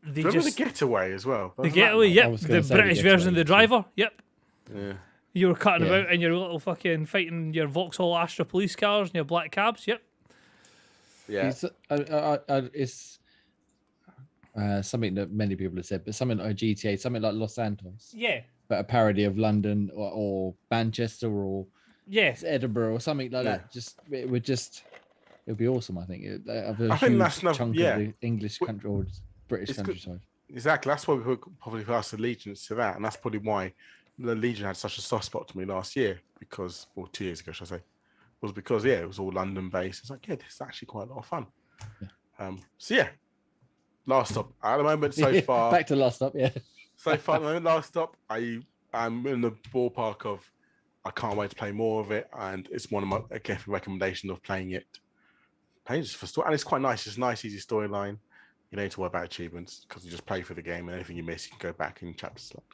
They Remember just the Getaway as well? the Getaway, yep, the British version of the Driver, yep. Yeah. You were cutting Yeah. about in your little fucking fighting your Vauxhall Astra police cars and your black cabs, yep. Yeah. It's something that many people have said, but something like a GTA, something like Los Santos, Yeah, but a parody of London or Manchester or yeah. Edinburgh or something like Yeah. that. It would be awesome. I think. I think that's enough. chunk Yeah. of the English country or British It's good. countryside. Exactly. That's why we probably passed allegiance to that, and that's probably why the Legion had such a soft spot to me last year, because, or 2 years ago, should I say, was because it was all London based. It's like, yeah, this is actually quite a lot of fun. Yeah. So yeah, last stop at the moment so far. Back to last up, yeah. So far at the moment, last stop. I'm in the ballpark of I can't wait to play more of it, and it's one of my recommendations of playing it. Playing just for story, and it's quite nice. It's a nice, easy storyline. You don't need to worry about achievements because you just play for the game, and anything you miss, you can go back in chapter slot.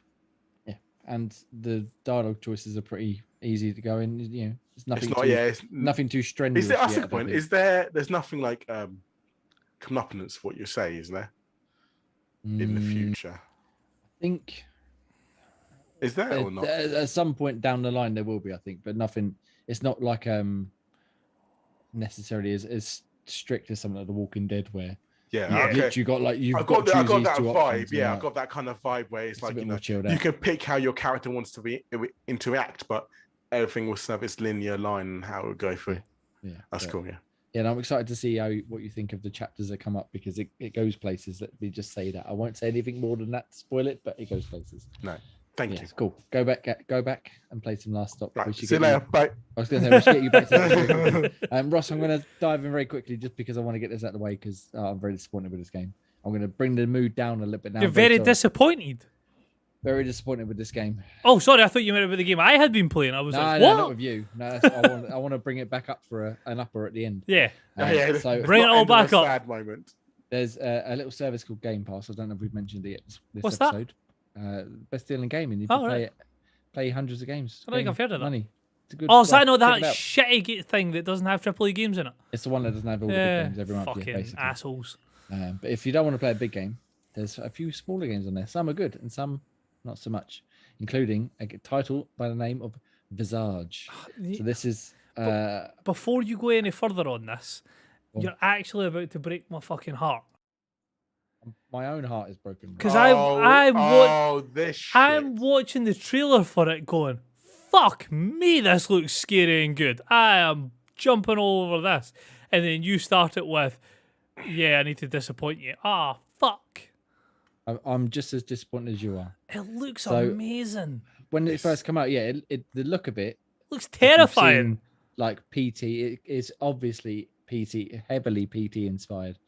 Yeah, and the dialogue choices are pretty easy to go in. You know, it's nothing. It's not, it's nothing too strenuous. Is there? That's yet, the I don't point. think. Is there? There's nothing like comeuppance for what you say, is there? In the future, I think is there or not? at some point down the line there will be, I think, but nothing. It's not like necessarily as strict as something like The Walking Dead, where Yeah, you okay. literally got like you've I got that two vibe. options, Yeah, I and, got that kind of vibe where it's a like, bit you more know, chilled you out. can pick how your character wants to interact, but everything will have its linear line and how it would go through. Yeah, That's but- cool. Yeah. Yeah, and I'm excited to see what you think of the chapters that come up, because it goes places. Let me just say that. I won't say anything more than that to spoil it, but it goes places. No, thank Yeah, you. cool. Go back and play some Last Stop. Right, We should see you get later. Bye. I was going to say we should get you back to that very quickly. Ross, I'm going to dive in very quickly just because I want to get this out of the way, because I'm very disappointed with this game. I'm going to bring the mood down a little bit now. You're very sorry. disappointed. Very disappointed with this game. Oh, sorry, I thought you meant about the game I had been playing. I was No, like, no, what? not with you. No, I want to bring it back up for an upper at the end. Yeah. Yeah, So it's Bring it not all end of a back up. Sad moment. there's a little service called Game Pass. I don't know if we've mentioned it this What's that? episode. Best deal in gaming. You Oh, can right. play hundreds of games. I don't think Game I've heard of that. money. It's a good. Oh, is that not check that it out. shitty thing that doesn't have AAA games in it? It's the one that doesn't have all the Yeah, big games every month. fucking Yeah, basically. assholes. But if you don't want to play a big game, there's a few smaller games on there. Some are good and some not so much, including a title by the name of Visage. So this is Before you go any further on this, Go on. you're actually about to break my fucking heart. my own heart is broken. Because I'm I'm watching the trailer for it going, fuck me, this looks scary and good. I am jumping all over this. And then you start it with, yeah, I need to disappoint you. Ah, fuck. I'm just as disappointed as you are. It looks So- amazing. When it first came out, yeah, the look of it, Looks if you've terrifying. seen, like PT, it is obviously PT, heavily PT inspired,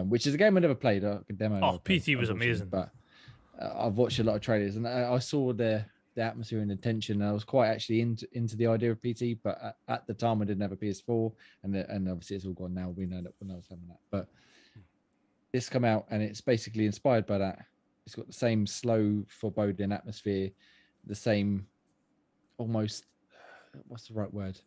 which is a game I never played. A demo. I Oh, never played, PT was unfortunately, amazing. But I've watched a lot of trailers, and I saw the atmosphere and the tension. And I was quite actually into the idea of PT, but at the time I didn't have a PS4, and obviously it's all gone now. We know that when I was having that, but this come out and it's basically inspired by that. It's got the same slow, foreboding atmosphere, the same almost, what's the right word?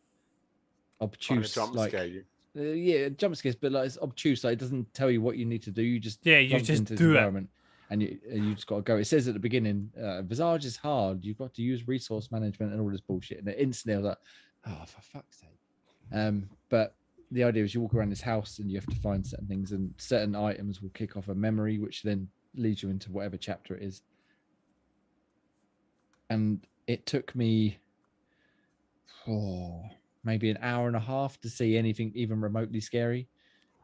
Obtuse, jump like scare you. yeah, jump scares, but like it's obtuse. Like it doesn't tell you what you need to do. You just Yeah, you plunge just into this do it. environment. and you just got to go. It says at the beginning, Visage is hard. You've got to use resource management and all this bullshit. And instantly I was like, oh, for fuck's sake. But the idea is you walk around this house and you have to find certain things, and certain items will kick off a memory, which then leads you into whatever chapter it is. And it took me maybe an hour and a half to see anything even remotely scary.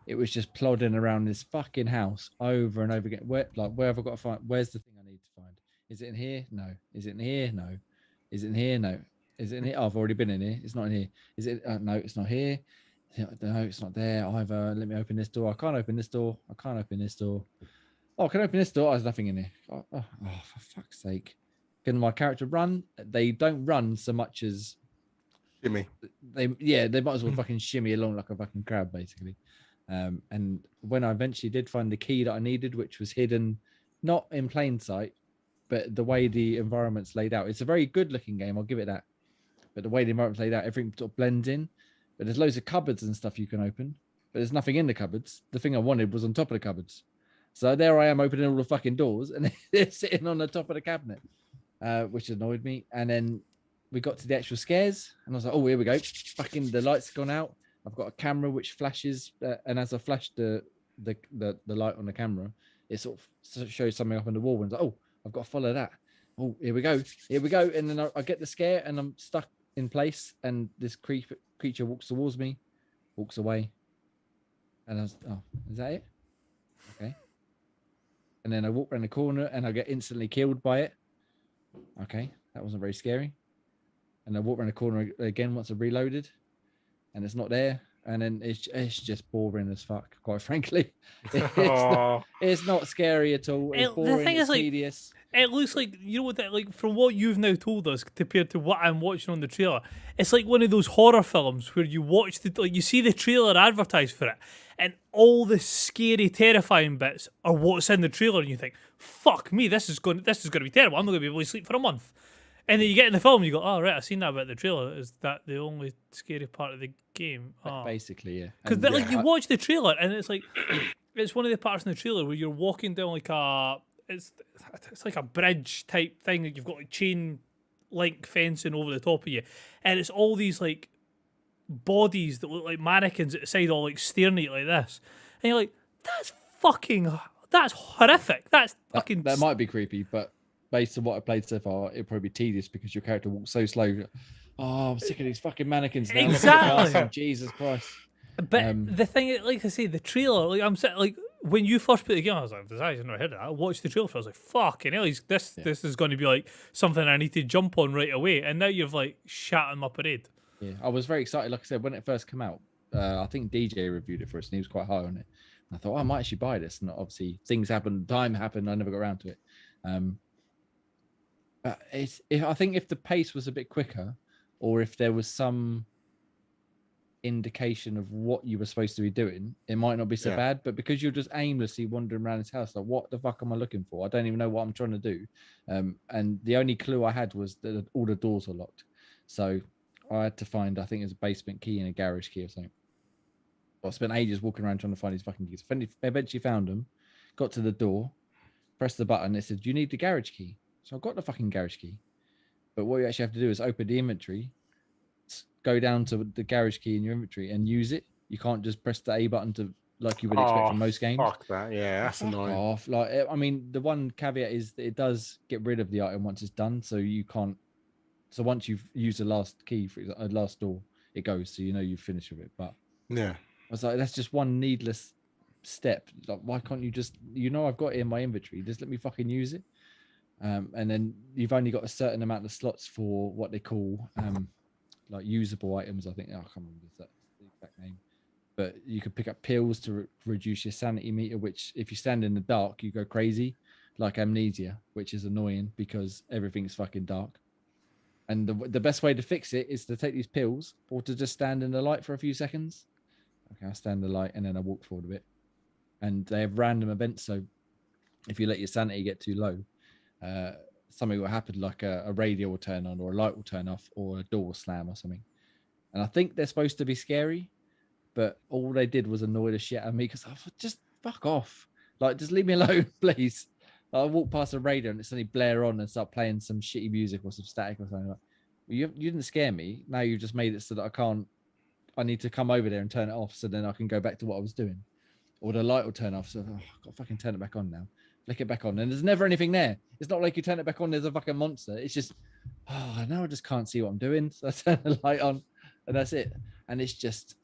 It was just plodding around this fucking house over and over again. Where have I got to find? Where's the thing I need to find? Is it in here? No. Is it in here? No. Is it in here? No. Is it in here? Oh, I've already been in here. It's not in here. Is it? No, it's not here. No, it's not there either. Let me open this door. I can't open this door. I can't open this door. Oh, I can open this door. Oh, there's nothing in here. Oh, for fuck's sake. Can my character run? They don't run so much as shimmy. They might as well fucking shimmy along like a fucking crab, basically. And when I eventually did find the key that I needed, which was hidden, not in plain sight, but the way the environment's laid out, it's a very good looking game. I'll give it that. But the way the environment's laid out, everything sort of blends in. But there's loads of cupboards and stuff you can open, but there's nothing in the cupboards. The thing I wanted was on top of the cupboards. So there I am opening all the fucking doors, and they're sitting on the top of the cabinet, which annoyed me. And then we got to the actual scares, and I was like, oh, here we go. Fucking the lights gone out. I've got a camera which flashes, and as I flash the light on the camera, it sort of shows something up on the wall, and it's like, oh, I've got to follow that. Oh, here we go. And then I get the scare, and I'm stuck in place, and this creature walks towards me, walks away, and I was, oh, is that it? Okay. And then I walk around the corner, and I get instantly killed by it. Okay, that wasn't very scary. And I walk around the corner again once I've reloaded, and it's not there. And then it's just boring as fuck, quite frankly. It's not scary at all. It's boring. The thing is, tedious. It looks like, you know what, like from what you've now told us compared to what I'm watching on the trailer, it's like one of those horror films where you watch you see the trailer advertised for it, and all the scary, terrifying bits are what's in the trailer, and you think, "Fuck me, this is going to be terrible. I'm not going to be able to sleep for a month." And then you get in the film, and you go, "Oh right, I've seen that bit in the trailer. Is that the only scary part of the game?" Oh. Basically, yeah. Because you watch the trailer, and it's like it's one of the parts in the trailer where you're walking down like it's like a bridge type thing that you've got like chain link fencing over the top of you, and it's all these like bodies that look like mannequins at the side, all like staring at you like this, and you're like, that's horrific. That might be creepy, but based on what I played so far, it'd probably be tedious because your character walks so slow. Oh, I'm sick of these fucking mannequins now. Exactly. Jesus Christ. But the thing, like I say, the trailer, like I'm sitting, like when you first put the game, I was like, I've never heard of that. I watched the trailer, I was like, fucking hell, this is going to be like something I need to jump on right away. And now you've like shat on my parade. Yeah, I was very excited. Like I said, when it first came out, I think DJ reviewed it for us, and he was quite high on it. And I thought, I might actually buy this. And obviously, things happened, time happened. I never got around to it. I think if the pace was a bit quicker, or if there was some indication of what you were supposed to be doing, it might not be so bad. But because you're just aimlessly wandering around his house, like, what the fuck am I looking for? I don't even know what I'm trying to do. And the only clue I had was that all the doors were locked. So I had to find, I think it was a basement key and a garage key or something. I spent ages walking around trying to find these fucking keys. Eventually found them, got to the door, pressed the button. It said, you need the garage key. So I got the fucking garage key. But what you actually have to do is open the inventory, go down to the garage key in your inventory and use it. You can't just press the A button to like you would expect from most games. Fuck that. Yeah, that's annoying. Off. Like, I mean, the one caveat is that it does get rid of the item once it's done. So you can't. So once you've used the last key for a last door, it goes. So you know you've finished with it. But yeah, I was like, that's just one needless step. Like, why can't you just? You know, I've got it in my inventory. Just let me fucking use it. And then you've only got a certain amount of slots for what they call like usable items. I think I can't remember the exact name, but you could pick up pills to reduce your sanity meter, which if you stand in the dark, you go crazy, like amnesia, which is annoying because everything's fucking dark. And the best way to fix it is to take these pills or to just stand in the light for a few seconds. Okay, I stand in the light and then I walk forward a bit. And they have random events, so if you let your sanity get too low, something will happen, like a radio will turn on or a light will turn off or a door will slam or something. And I think they're supposed to be scary, but all they did was annoy the shit out of me because I thought, just fuck off. Like, just leave me alone, please. I walk past a radio and it's suddenly blare on and start playing some shitty music or some static or something. Like, you didn't scare me. Now you've just made it so that I need to come over there and turn it off so then I can go back to what I was doing. Or the light will turn off. So I've got to fucking turn it back on now. Flick it back on. And there's never anything there. It's not like you turn it back on, there's a fucking monster. It's just, now I just can't see what I'm doing. So I turn the light on and that's it. And it's just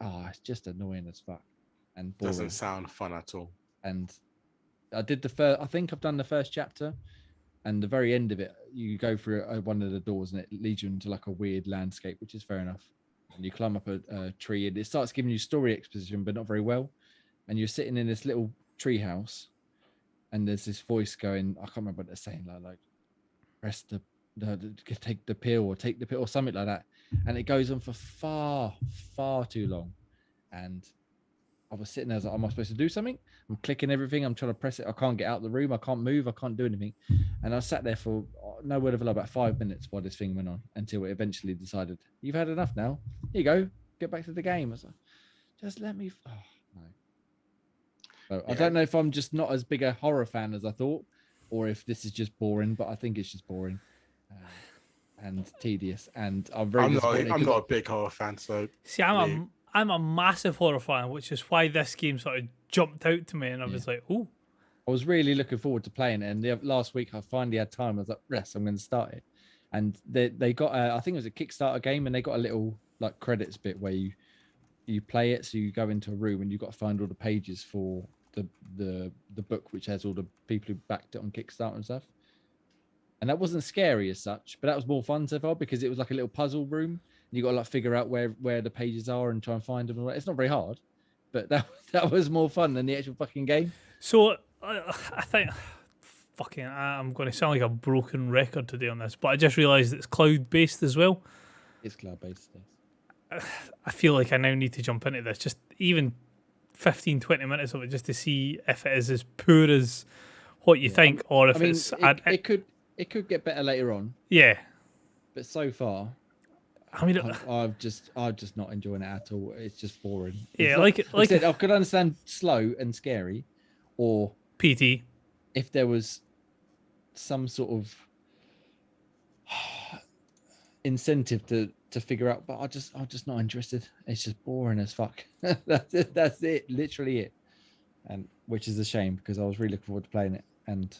annoying as fuck. And boring. Doesn't sound fun at all. And I think I've done the first chapter, and the very end of it, you go through one of the doors and it leads you into like a weird landscape, which is fair enough. And you climb up a tree and it starts giving you story exposition, but not very well. And you're sitting in this little tree house and there's this voice going, I can't remember what they're saying, like press take the pill or something like that. And it goes on for far, far too long. And I was sitting there, I was like, am I supposed to do something? I'm clicking everything. I'm trying to press it. I can't get out of the room. I can't move. I can't do anything. And I sat there for no word of a lie, about 5 minutes while this thing went on until it eventually decided, you've had enough now. Here you go. Get back to the game. I was like, just let me. Oh, no. So I don't know if I'm just not as big a horror fan as I thought, or if this is just boring, but I think it's just boring and tedious. And I'm not a big horror fan. So see, I'm a massive horror fan, which is why this game sort of jumped out to me, and I was like, "Ooh!" I was really looking forward to playing it, and last week I finally had time. I was like, "Yes, I'm going to start it." And they got, I think it was a Kickstarter game, and they got a little like credits bit where you play it. So you go into a room and you've got to find all the pages for the book, which has all the people who backed it on Kickstarter and stuff. And that wasn't scary as such, but that was more fun so far because it was like a little puzzle room. You got to like figure out where the pages are and try and find them. It's not very hard, but that was more fun than the actual fucking game. So I think I'm going to sound like a broken record today on this, but I just realised it's cloud based as well. It's cloud based. Yes. I feel like I now need to jump into this, just even 15-20 minutes of it, just to see if it is as poor as what you think, or if it could get better later on. Yeah, but so far. I mean, I'm just not enjoying it at all. It's just boring. Yeah, like I said, I could understand slow and scary, or PT, if there was some sort of incentive to figure out. But I'm just not interested. It's just boring as fuck. That's it. Literally it. And which is a shame because I was really looking forward to playing it. And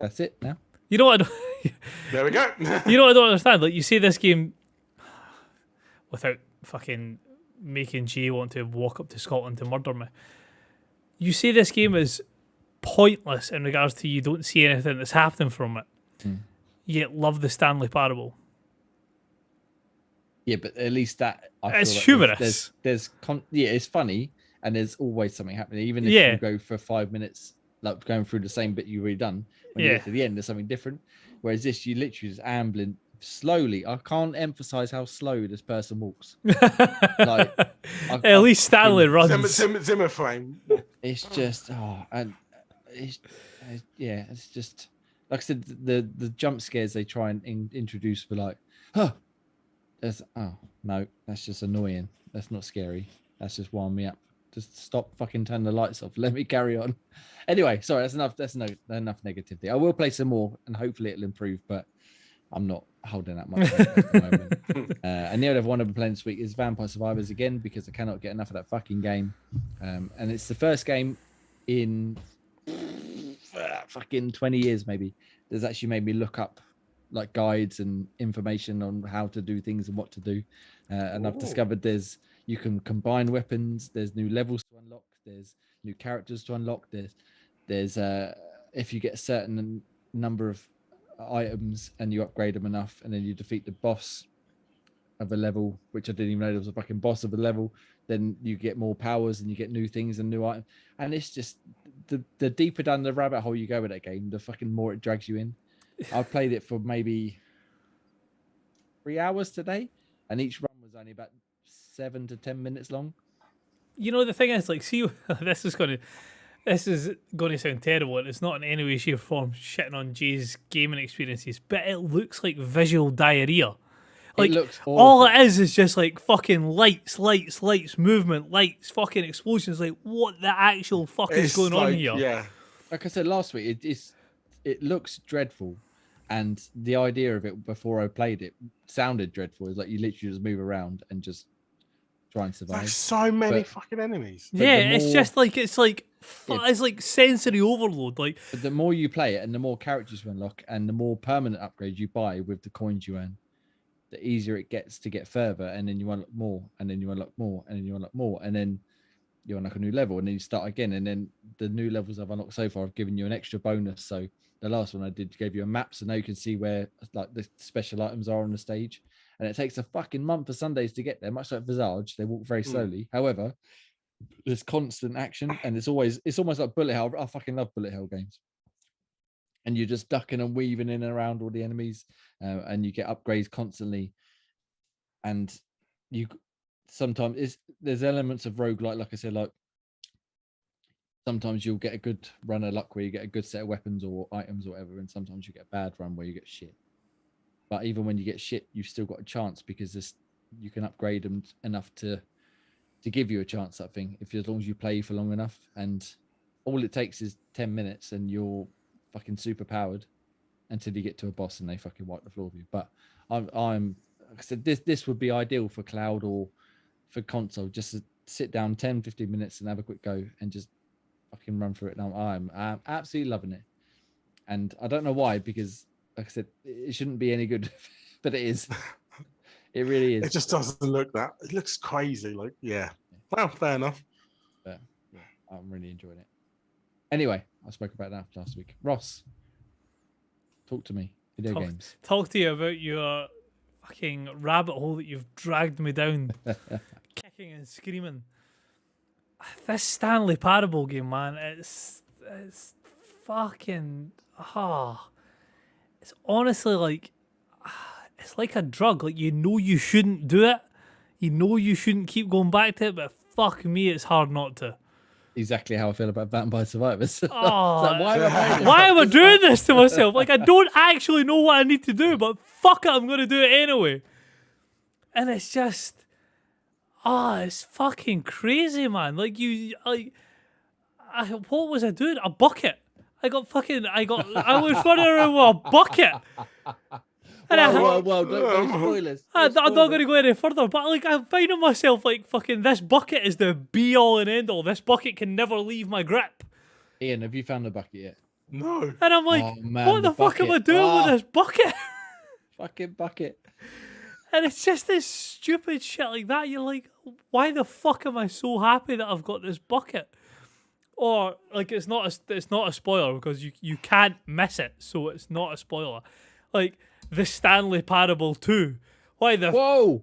that's it now. You know what? There we go. You know what I don't understand? Like, you see this game without fucking making Jay want to walk up to Scotland to murder me. You say this game is pointless in regards to you don't see anything that's happening from it. Yet love the Stanley Parable. Yeah, but at least that it's humorous. It's funny, and there's always something happening. Even if you go for 5 minutes, like going through the same bit you've already done, when you get to the end, there's something different. Whereas this, you literally just ambling slowly. I can't emphasize how slow this person walks. At least Stanley runs. Zimmer frame. It's just it's just like I said, the jump scares they try and introduce for like, no, that's just annoying. That's not scary. That's just winding me up. Just stop fucking turning the lights off. Let me carry on. Anyway, sorry, that's enough. That's enough negativity. I will play some more and hopefully it'll improve, but I'm not holding that much at the moment. And the other one I've been playing this week is Vampire Survivors again because I cannot get enough of that fucking game. And it's the first game in fucking 20 years maybe that's actually made me look up like guides and information on how to do things and what to do. And I've discovered you can combine weapons. There's new levels to unlock. There's new characters to unlock. There's if you get a certain number of items and you upgrade them enough, and then you defeat the boss of a level, which I didn't even know there was a fucking boss of a level, then you get more powers and you get new things and new items. And it's just the deeper down the rabbit hole you go with that game, the fucking more it drags you in. I've played it for maybe 3 hours today, and each run was only about 7 to 10 minutes long. You know, the thing is, like, see, this is going to sound terrible, and it's not in any way, shape, or form shitting on Jay's gaming experiences, but it looks like visual diarrhea. Like, all it is just like fucking lights, movement, lights, fucking explosions. Like, what the actual fuck is going on here? Yeah. Like I said last week, it looks dreadful, and the idea of it before I played it sounded dreadful. It's like you literally just move around and just try and survive. Like so many fucking enemies. Yeah, the it's more- just like it's like Yeah. it's like sensory overload. Like But the more you play it, and the more characters you unlock, and the more permanent upgrades you buy with the coins you earn, the easier it gets to get further, and then you unlock more, and then you unlock more, and then you unlock more, and then you unlock a new level, and then you start again, and then the new levels I've unlocked so far have given you an extra bonus. So the last one I did gave you a map, so now you can see where like the special items are on the stage, and it takes a fucking month of Sundays to get there. Much like Visage, they walk very slowly. However, there's constant action, and it's almost like bullet hell. I fucking love bullet hell games. And you're just ducking and weaving in and around all the enemies, and you get upgrades constantly. And you sometimes there's elements of roguelike, like I said, like sometimes you'll get a good run of luck where you get a good set of weapons or items or whatever, and sometimes you get a bad run where you get shit. But even when you get shit, you've still got a chance because you can upgrade them enough to give you a chance, that thing, as long as you play for long enough. And all it takes is 10 minutes and you're fucking super powered until you get to a boss and they fucking wipe the floor with you. But I'm like I said, this would be ideal for cloud or for console, just to sit down 10-15 minutes and have a quick go and just fucking run through it. Now I'm absolutely loving it, and I don't know why, because like I said, it shouldn't be any good, but it is. It really is. It just doesn't look that. It looks crazy. Like, yeah. Well, fair enough. But yeah, I'm really enjoying it. Anyway, I spoke about that last week. Ross, talk to me. Video games. talk to you about your fucking rabbit hole that you've dragged me down, kicking and screaming. This Stanley Parable game, man, it's fucking it's honestly like it's like a drug. Like, you know you shouldn't do it, you know you shouldn't keep going back to it, but fuck me, it's hard not to. Exactly how I feel about Vampire Survivors. Oh, Like, why am I doing this to myself? Like, I don't actually know what I need to do, but fuck it, I'm going to do it anyway. And it's just, it's fucking crazy, man. Like, what was I doing? A bucket. I was running around with a bucket. And well, don't spoilers. I'm not going to go any further, but like, I'm finding myself like, fucking, this bucket is the be all and end all. This bucket can never leave my grip. Ian, have you found the bucket yet? No. And I'm like, Oh, man, what the fuck am I doing with this bucket? Fucking bucket. And it's just this stupid shit like that. You're like, why the fuck am I so happy that I've got this bucket? Or like, it's not a spoiler because you can't miss it, so it's not a spoiler. Like, the Stanley Parable 2. Why the Whoa!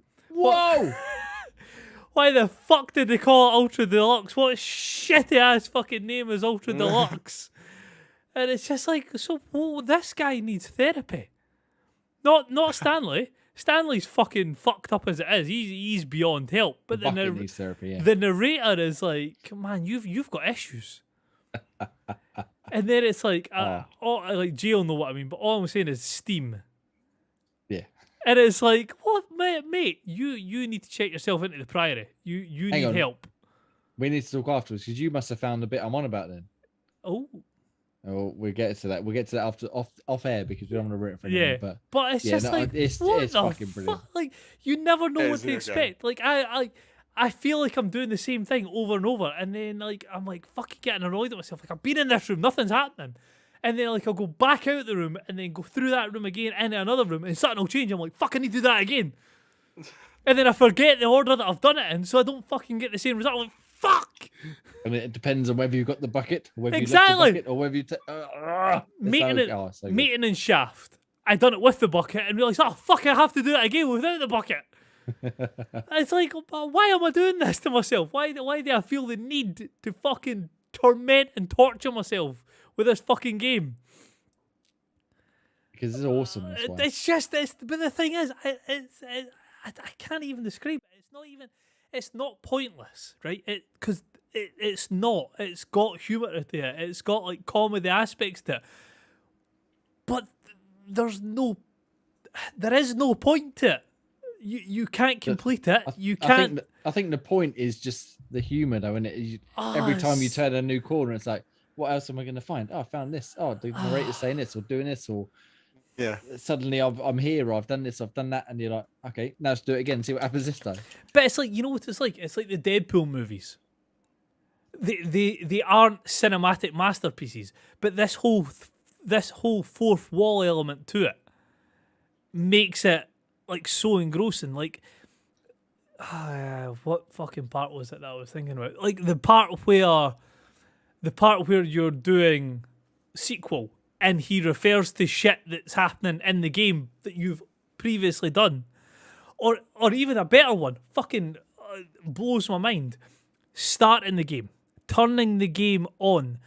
why the fuck did they call it Ultra Deluxe? What shitty ass fucking name is Ultra Deluxe? And it's just like, so this guy needs therapy. Not Stanley. Stanley's fucking fucked up as it is. He's beyond help. But The bucket needs therapy, yeah. the narrator is like, man, you've got issues. And then it's like, like Jay will know what I mean, but all I'm saying is Steam. Yeah. And it's like, what, mate? You need to check yourself into the Priory. You Hang need on. help. We need to talk afterwards because you must have found the bit I'm on about then. Oh, We'll get to that. We'll get to that after off air because we don't want to ruin it for anyone. yeah. But it's yeah, just no, like, it's what the fucking brilliant. fuck? Like, you never know It what is, to yeah, expect. Like, I feel like I'm doing the same thing over and over, and then like I'm like fucking getting annoyed at myself. Like, I've been in this room, nothing's happening, and then like I'll go back out the room and then go through that room again into another room, and something will change. I'm like, fuck, I need to do that again, and then I forget the order that I've done it in, so I don't fucking get the same result. I'm like, fuck. I mean, it depends on whether you've got the bucket, or whether Exactly. you left the bucket, or whether you Meeting in Shaft. I done it with the bucket and realised, oh fuck, I have to do it again without the bucket. It's like, why am I doing this to myself? Why do I feel the need to fucking torment and torture myself with this fucking game? Because it's awesome. This one. It's just this, but the thing is, I can't even describe it. It's not pointless, right? It's not. It's got humour to it. It's got like comedy aspects to it. But there is no point to it. You can't complete it. You can't. I think the point is just the humour, though, isn't it? Every time you turn a new corner, it's like, what else am I going to find? Oh, I found this. Oh, the narrator's saying this or doing this, or Yeah. suddenly I'm here, or I've done this, I've done that, and you're like, okay, now let's do it again. See what happens this time. But it's like, you know what it's like? It's like the Deadpool movies. They aren't cinematic masterpieces, but this whole fourth wall element to it makes it like so engrossing. Like, what fucking part was it that I was thinking about? Like the part where you're doing sequel and he refers to shit that's happening in the game that you've previously done, or even a better one, fucking blows my mind. Starting the game, turning the game on,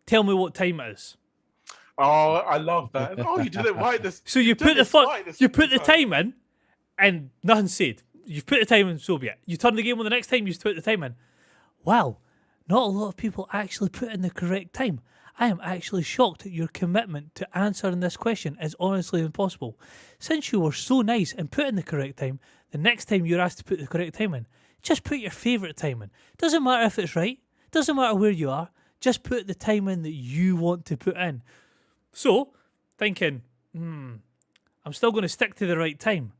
tell me what time it is. Oh, I love that. Oh, you did it right. So you put the time in, and nothing said. You've put the time in, so be it. You turn the game on the next time you put the time in. Wow, not a lot of people actually put in the correct time. I am actually shocked at your commitment to answering this question as honestly as possible. Since you were so nice and put in the correct time, the next time you're asked to put the correct time in, just put your favourite time in. Doesn't matter if it's right. Doesn't matter where you are. Just put the time in that you want to put in. So, thinking, I'm still going to stick to the right time.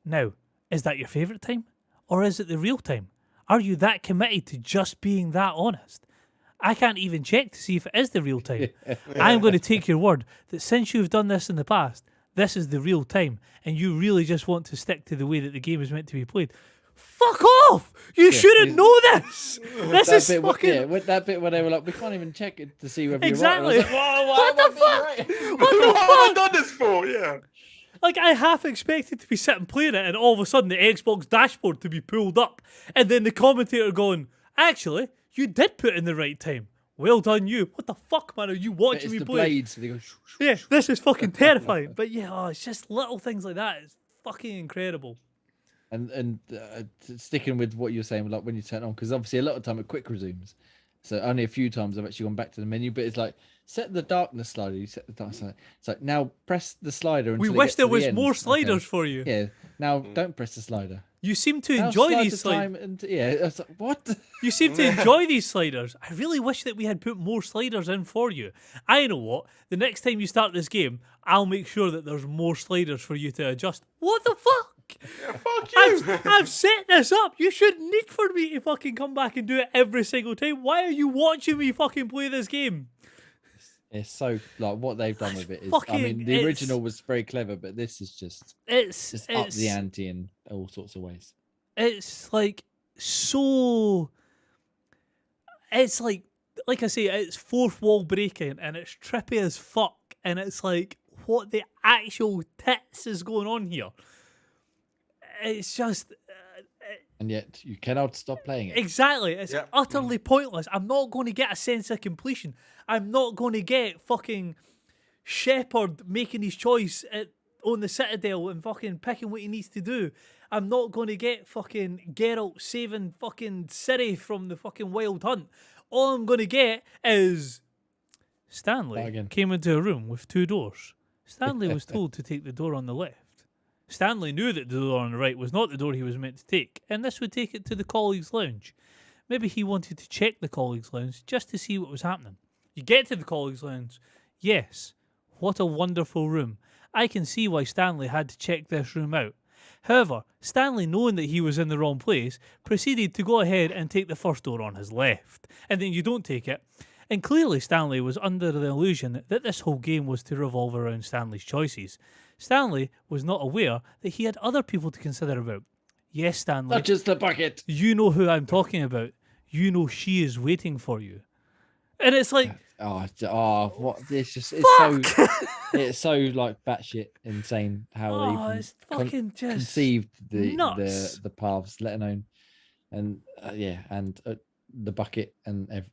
Now, is that your favourite time? Or is it the real time? Are you that committed to just being that honest? I can't even check to see if it is the real time. I'm going to take your word that since you've done this in the past, this is the real time, and you really just want to stick to the way that the game is meant to be played. Fuck off! You shouldn't know this! This is fucking... with that bit where they were like, we can't even check it to see whether exactly. you're right. Like, what the fuck? Right? What the What have I done this for? Yeah. Like, I half expected to be sitting playing it and all of a sudden the Xbox dashboard to be pulled up and then the commentator going, actually, you did put in the right time. Well done, you. What the fuck, man? Are you watching me play? Blades. They go, yeah, this is fucking terrifying. But yeah, it's just little things like that. It's fucking incredible. And sticking with what you're saying, like when you turn it on, because obviously a lot of time it quick resumes. So only a few times I've actually gone back to the menu, but it's like set the darkness slider. You set the darkness slider. It's like now press the slider. We wish there was more sliders for you. Yeah. Now don't press the slider. You seem to enjoy these sliders. Yeah. I was like, what? You seem to enjoy these sliders. I really wish that we had put more sliders in for you. I know what. The next time you start this game, I'll make sure that there's more sliders for you to adjust. What the fuck? Yeah, fuck you. I've set this up. You shouldn't need for me to fucking come back and do it every single time. Why are you watching me fucking play this game? It's so like what they've done with it is. Fucking, I mean, the original was very clever, but this is just up the ante in all sorts of ways. It's like so. It's like I say, it's fourth wall breaking and it's trippy as fuck, and it's like, what the actual tits is going on here? It's just... and yet you cannot stop playing it. Exactly. It's utterly pointless. I'm not going to get a sense of completion. I'm not going to get fucking Shepard making his choice on the Citadel and fucking picking what he needs to do. I'm not going to get fucking Geralt saving fucking Ciri from the fucking Wild Hunt. All I'm going to get is Stanley came into a room with two doors. Stanley was told to take the door on the left. Stanley knew that the door on the right was not the door he was meant to take, and this would take it to the colleagues' lounge. Maybe he wanted to check the colleagues' lounge just to see what was happening. You get to the colleagues' lounge. Yes, what a wonderful room. I can see why Stanley had to check this room out. However, Stanley, knowing that he was in the wrong place, proceeded to go ahead and take the first door on his left. And then you don't take it. And clearly Stanley was under the illusion that this whole game was to revolve around Stanley's choices. Stanley was not aware that he had other people to consider about. Yes, Stanley. Not just the bucket. You know who I'm talking about. You know she is waiting for you. And it's like... what? It's just... It's so like batshit insane how they it's fucking just conceived nuts. the paths, let alone... And the bucket and...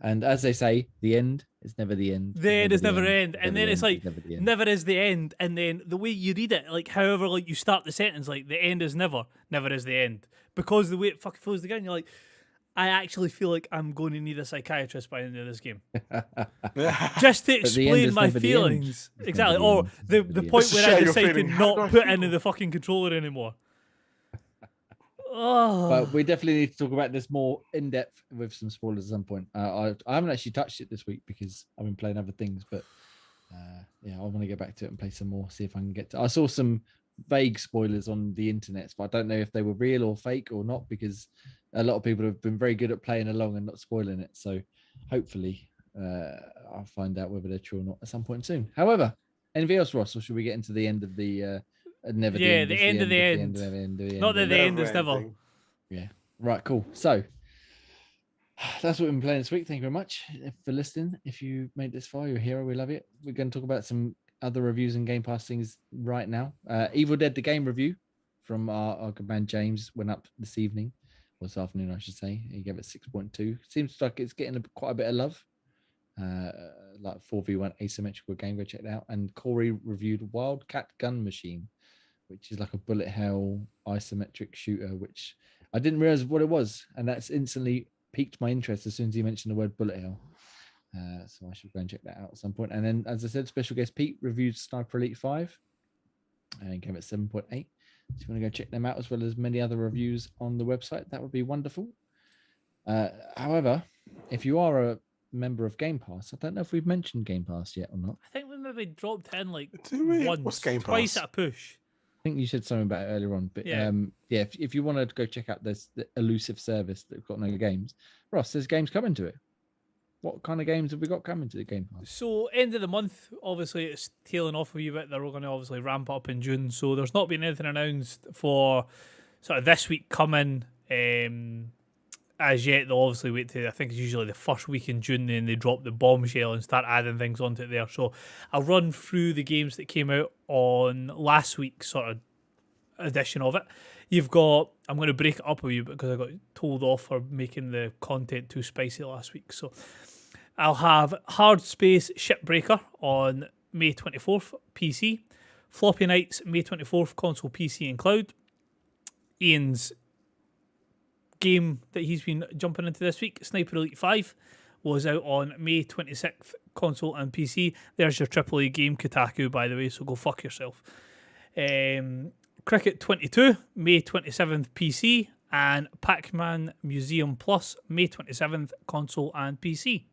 And as they say, the end is never the end. The end is never the end. And then it's like, never is the end. And then the way you read it, like however like you start the sentence, like the end is never is the end. Because the way it fucking flows together, you're like, I actually feel like I'm going to need a psychiatrist by the end of this game. Just to explain my feelings. Exactly. Or the point where I decide to not put into the fucking controller anymore. But we definitely need to talk about this more in depth with some spoilers at some point. I haven't actually touched it this week because I've been playing other things, but yeah, I want to get back to it and play some more. See if I can get to. I saw some vague spoilers on the internet, but I don't know if they were real or fake or not because a lot of people have been very good at playing along and not spoiling it. So hopefully, I'll find out whether they're true or not at some point soon. However, anything else, Ross, or should we get into the end of the? Never. Yeah, the end of the end. Not that the end is never. Yeah. Right. Cool. So that's what we've been playing this week. Thank you very much for listening. If you made this far, you're a hero. We love it. We're going to talk about some other reviews and Game Pass things right now. Evil Dead, the game review from our good man James went up this evening, or this afternoon, I should say. He gave it 6.2. Seems like it's getting quite a bit of love. Like 4v1 asymmetrical game. Go check it out. And Corey reviewed Wildcat Gun Machine, which is like a bullet hell isometric shooter, which I didn't realize what it was. And that's instantly piqued my interest as soon as he mentioned the word bullet hell. So I should go and check that out at some point. And then, as I said, special guest Pete reviewed Sniper Elite 5 and gave it 7.8. So if you want to go check them out as well as many other reviews on the website, that would be wonderful. However, if you are a member of Game Pass, I don't know if we've mentioned Game Pass yet or not. I think we maybe dropped in like What's once, Game twice Pass? at a push. I think you said something about it earlier on, but Yeah. If you want to go check out this the elusive service that's got no games, Ross, there's games coming to it. What kind of games have we got coming to the Game Pass? So end of the month, obviously it's tailing off a wee bit. They're going to obviously ramp up in June. So there's not been anything announced for sort of this week coming as yet. They'll obviously wait to, I think it's usually the first week in June, then they drop the bombshell and start adding things onto it there. So I'll run through the games that came out on last week's sort of edition of it. You've got, I'm going to break it up a wee bit because I got told off for making the content too spicy last week. So I'll have Hard Space Shipbreaker on May 24th, PC. Floppy Nights, May 24th, console, PC and cloud. Ian's game that he's been jumping into this week, Sniper Elite 5, was out on May 26th, console and PC. There's your AAA game, Kotaku, by the way, so go fuck yourself. Cricket 22, May 27th, PC. And Pac-Man Museum Plus, May 27th, console and PC.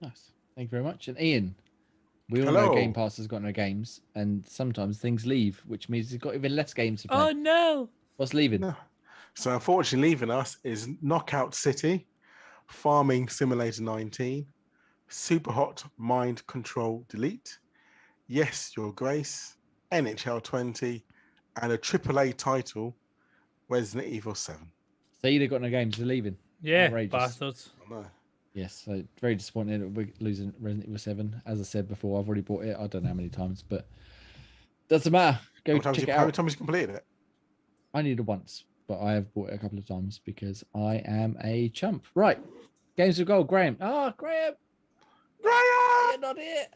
Nice. Thank you very much. And Ian, we all know Game Pass has got no games, and sometimes things leave, which means he's got even less games to play. Oh, no. What's leaving? No. So unfortunately, leaving us is Knockout City, Farming Simulator 19, Super Hot Mind Control Delete, Yes, Your Grace, NHL 20, and a AAA title, Resident Evil 7. So you got no games, they're leaving. Yeah, Outrageous. bastards. I know. Yes, so very disappointed that we're losing Resident Evil 7. As I said before, I've already bought it. I don't know how many times, but doesn't matter. Go check it out. How many times have you completed it? I need it once, but I have bought it a couple of times because I am a chump. Right. Games of Gold, Graham. Graham! You're not it.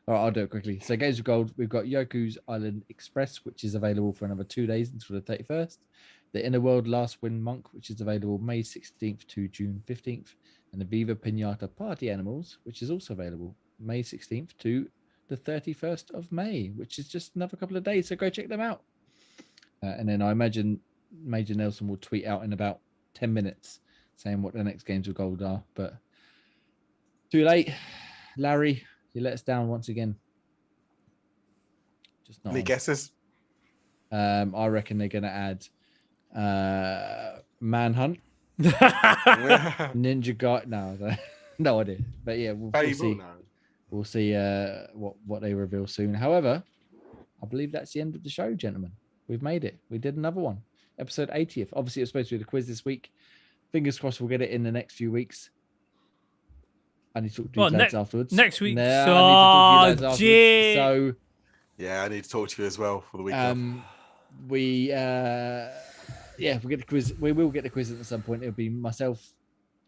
All right, I'll do it quickly. So Games of Gold, we've got Yoku's Island Express, which is available for another 2 days until the 31st. The Inner World Last Wind Monk, which is available May 16th to June 15th. And the Viva Pinata Party Animals, which is also available May 16th to the 31st of May, which is just another couple of days. So go check them out. And then I imagine Major Nelson will tweet out in about 10 minutes saying what the next Games of Gold are. But too late. Larry, you let us down once again. Just not. Any guesses? I reckon they're going to add Manhunt. Ninja Guy. No idea. But yeah, we'll see. No. We'll see what they reveal soon. However, I believe that's the end of the show, gentlemen. We've made it. We did another one. Episode 80th. Obviously, it was supposed to be the quiz this week. Fingers crossed we'll get it in the next few weeks. I need to talk to you lads afterwards. Next week. I need to talk to you lads afterwards. So yeah, I need to talk to you as well for the week. We we'll get the quiz. We will get the quiz at some point. It'll be myself,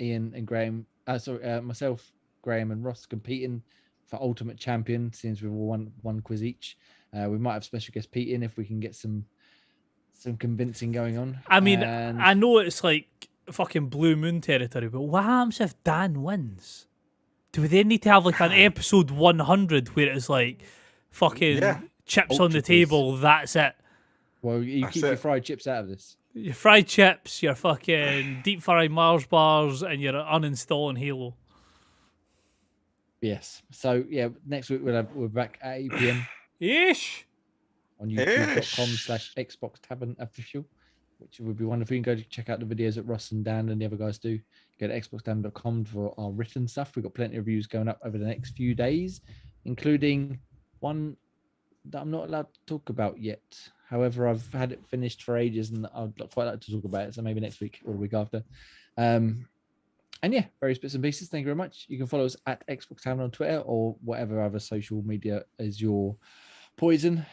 Ian, and Graham. Myself, Graham, and Ross competing for Ultimate Champion. Since we've all won one quiz each, we might have special guest Pete in if we can get some convincing going on. I mean, I know it's like fucking Blue Moon territory, but what happens if Dan wins? Do we then need to have like an episode 100 where it's like fucking chips Ultra on the table? That's it. Well, you keep your fried chips out of this. Your fried chips, your fucking deep fried Mars bars, and you're uninstalling Halo. Yes. So yeah, next week we're back at 8 p.m. Ish. on youtube.com/Xbox Tavern official, which would be wonderful. You can go to check out the videos that Ross and Dan and the other guys do. Go to xboxtavern.com for our written stuff. We've got plenty of reviews going up over the next few days, including one that I'm not allowed to talk about yet. However, I've had it finished for ages and I'd quite like to talk about it. So maybe next week or the week after. And yeah, various bits and pieces. Thank you very much. You can follow us at Xbox Tavern on Twitter or whatever other social media is your poison.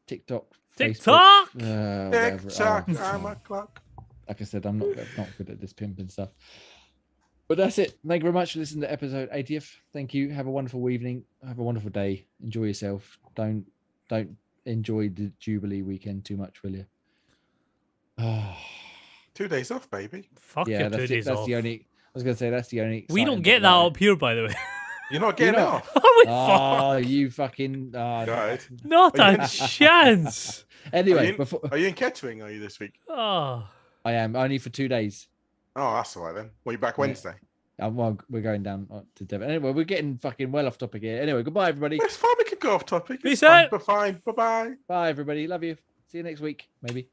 TikTok, TikTok, Facebook, TikTok, whatever. I'm a clock. Like I said, I'm not good at this pimping stuff. But that's it. Thank you very much for listening to episode 80th. Thank you. Have a wonderful evening. Have a wonderful day. Enjoy yourself. Don't enjoy the Jubilee weekend too much, will you? 2 days off, baby. Fuck Yeah, your 2 that's days the off. only. I was gonna say that's the only. We don't exciting get bit that about up here, by the way. You're not getting not. off. Oh, we Oh, fuck. you fucking. Right. Not Are you a chance. Anyway, Are you in Kettering? Are you this week? Oh. I am only for 2 days. Oh, that's all right then. Well, you're back Wednesday. Well, we're going down to Devon. Anyway, we're getting fucking well off topic here. Anyway, goodbye, everybody. It's fine. We can go off topic. Peace It's fine. out. We're fine. Bye-bye. Bye, everybody. Love you. See you next week, maybe.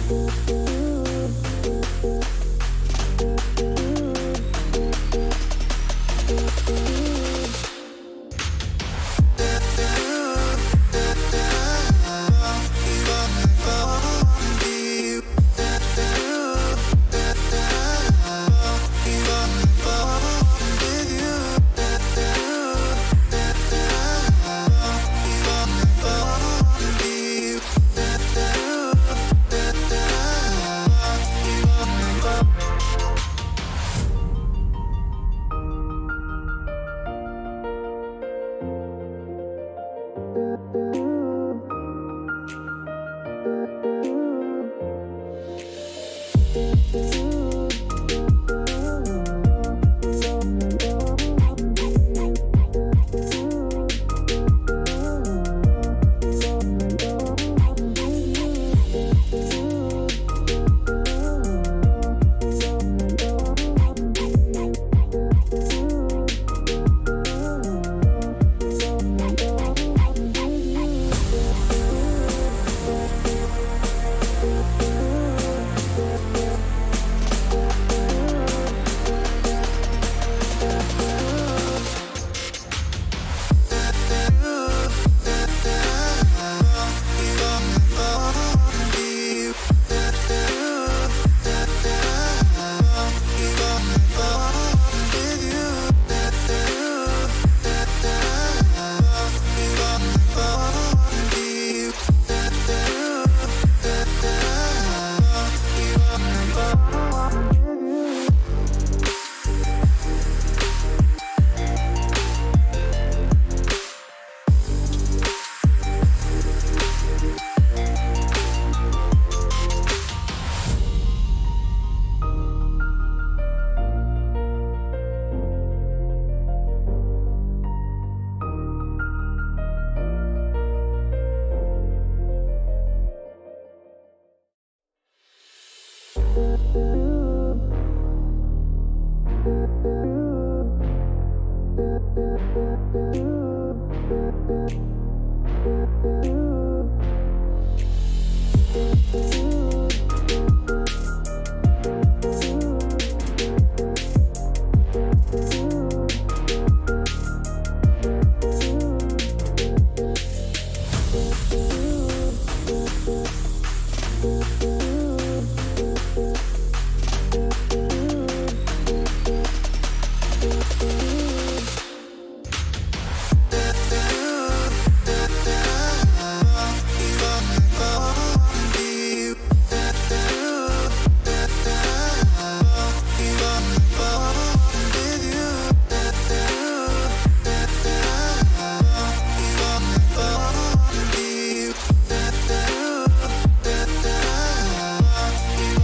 you.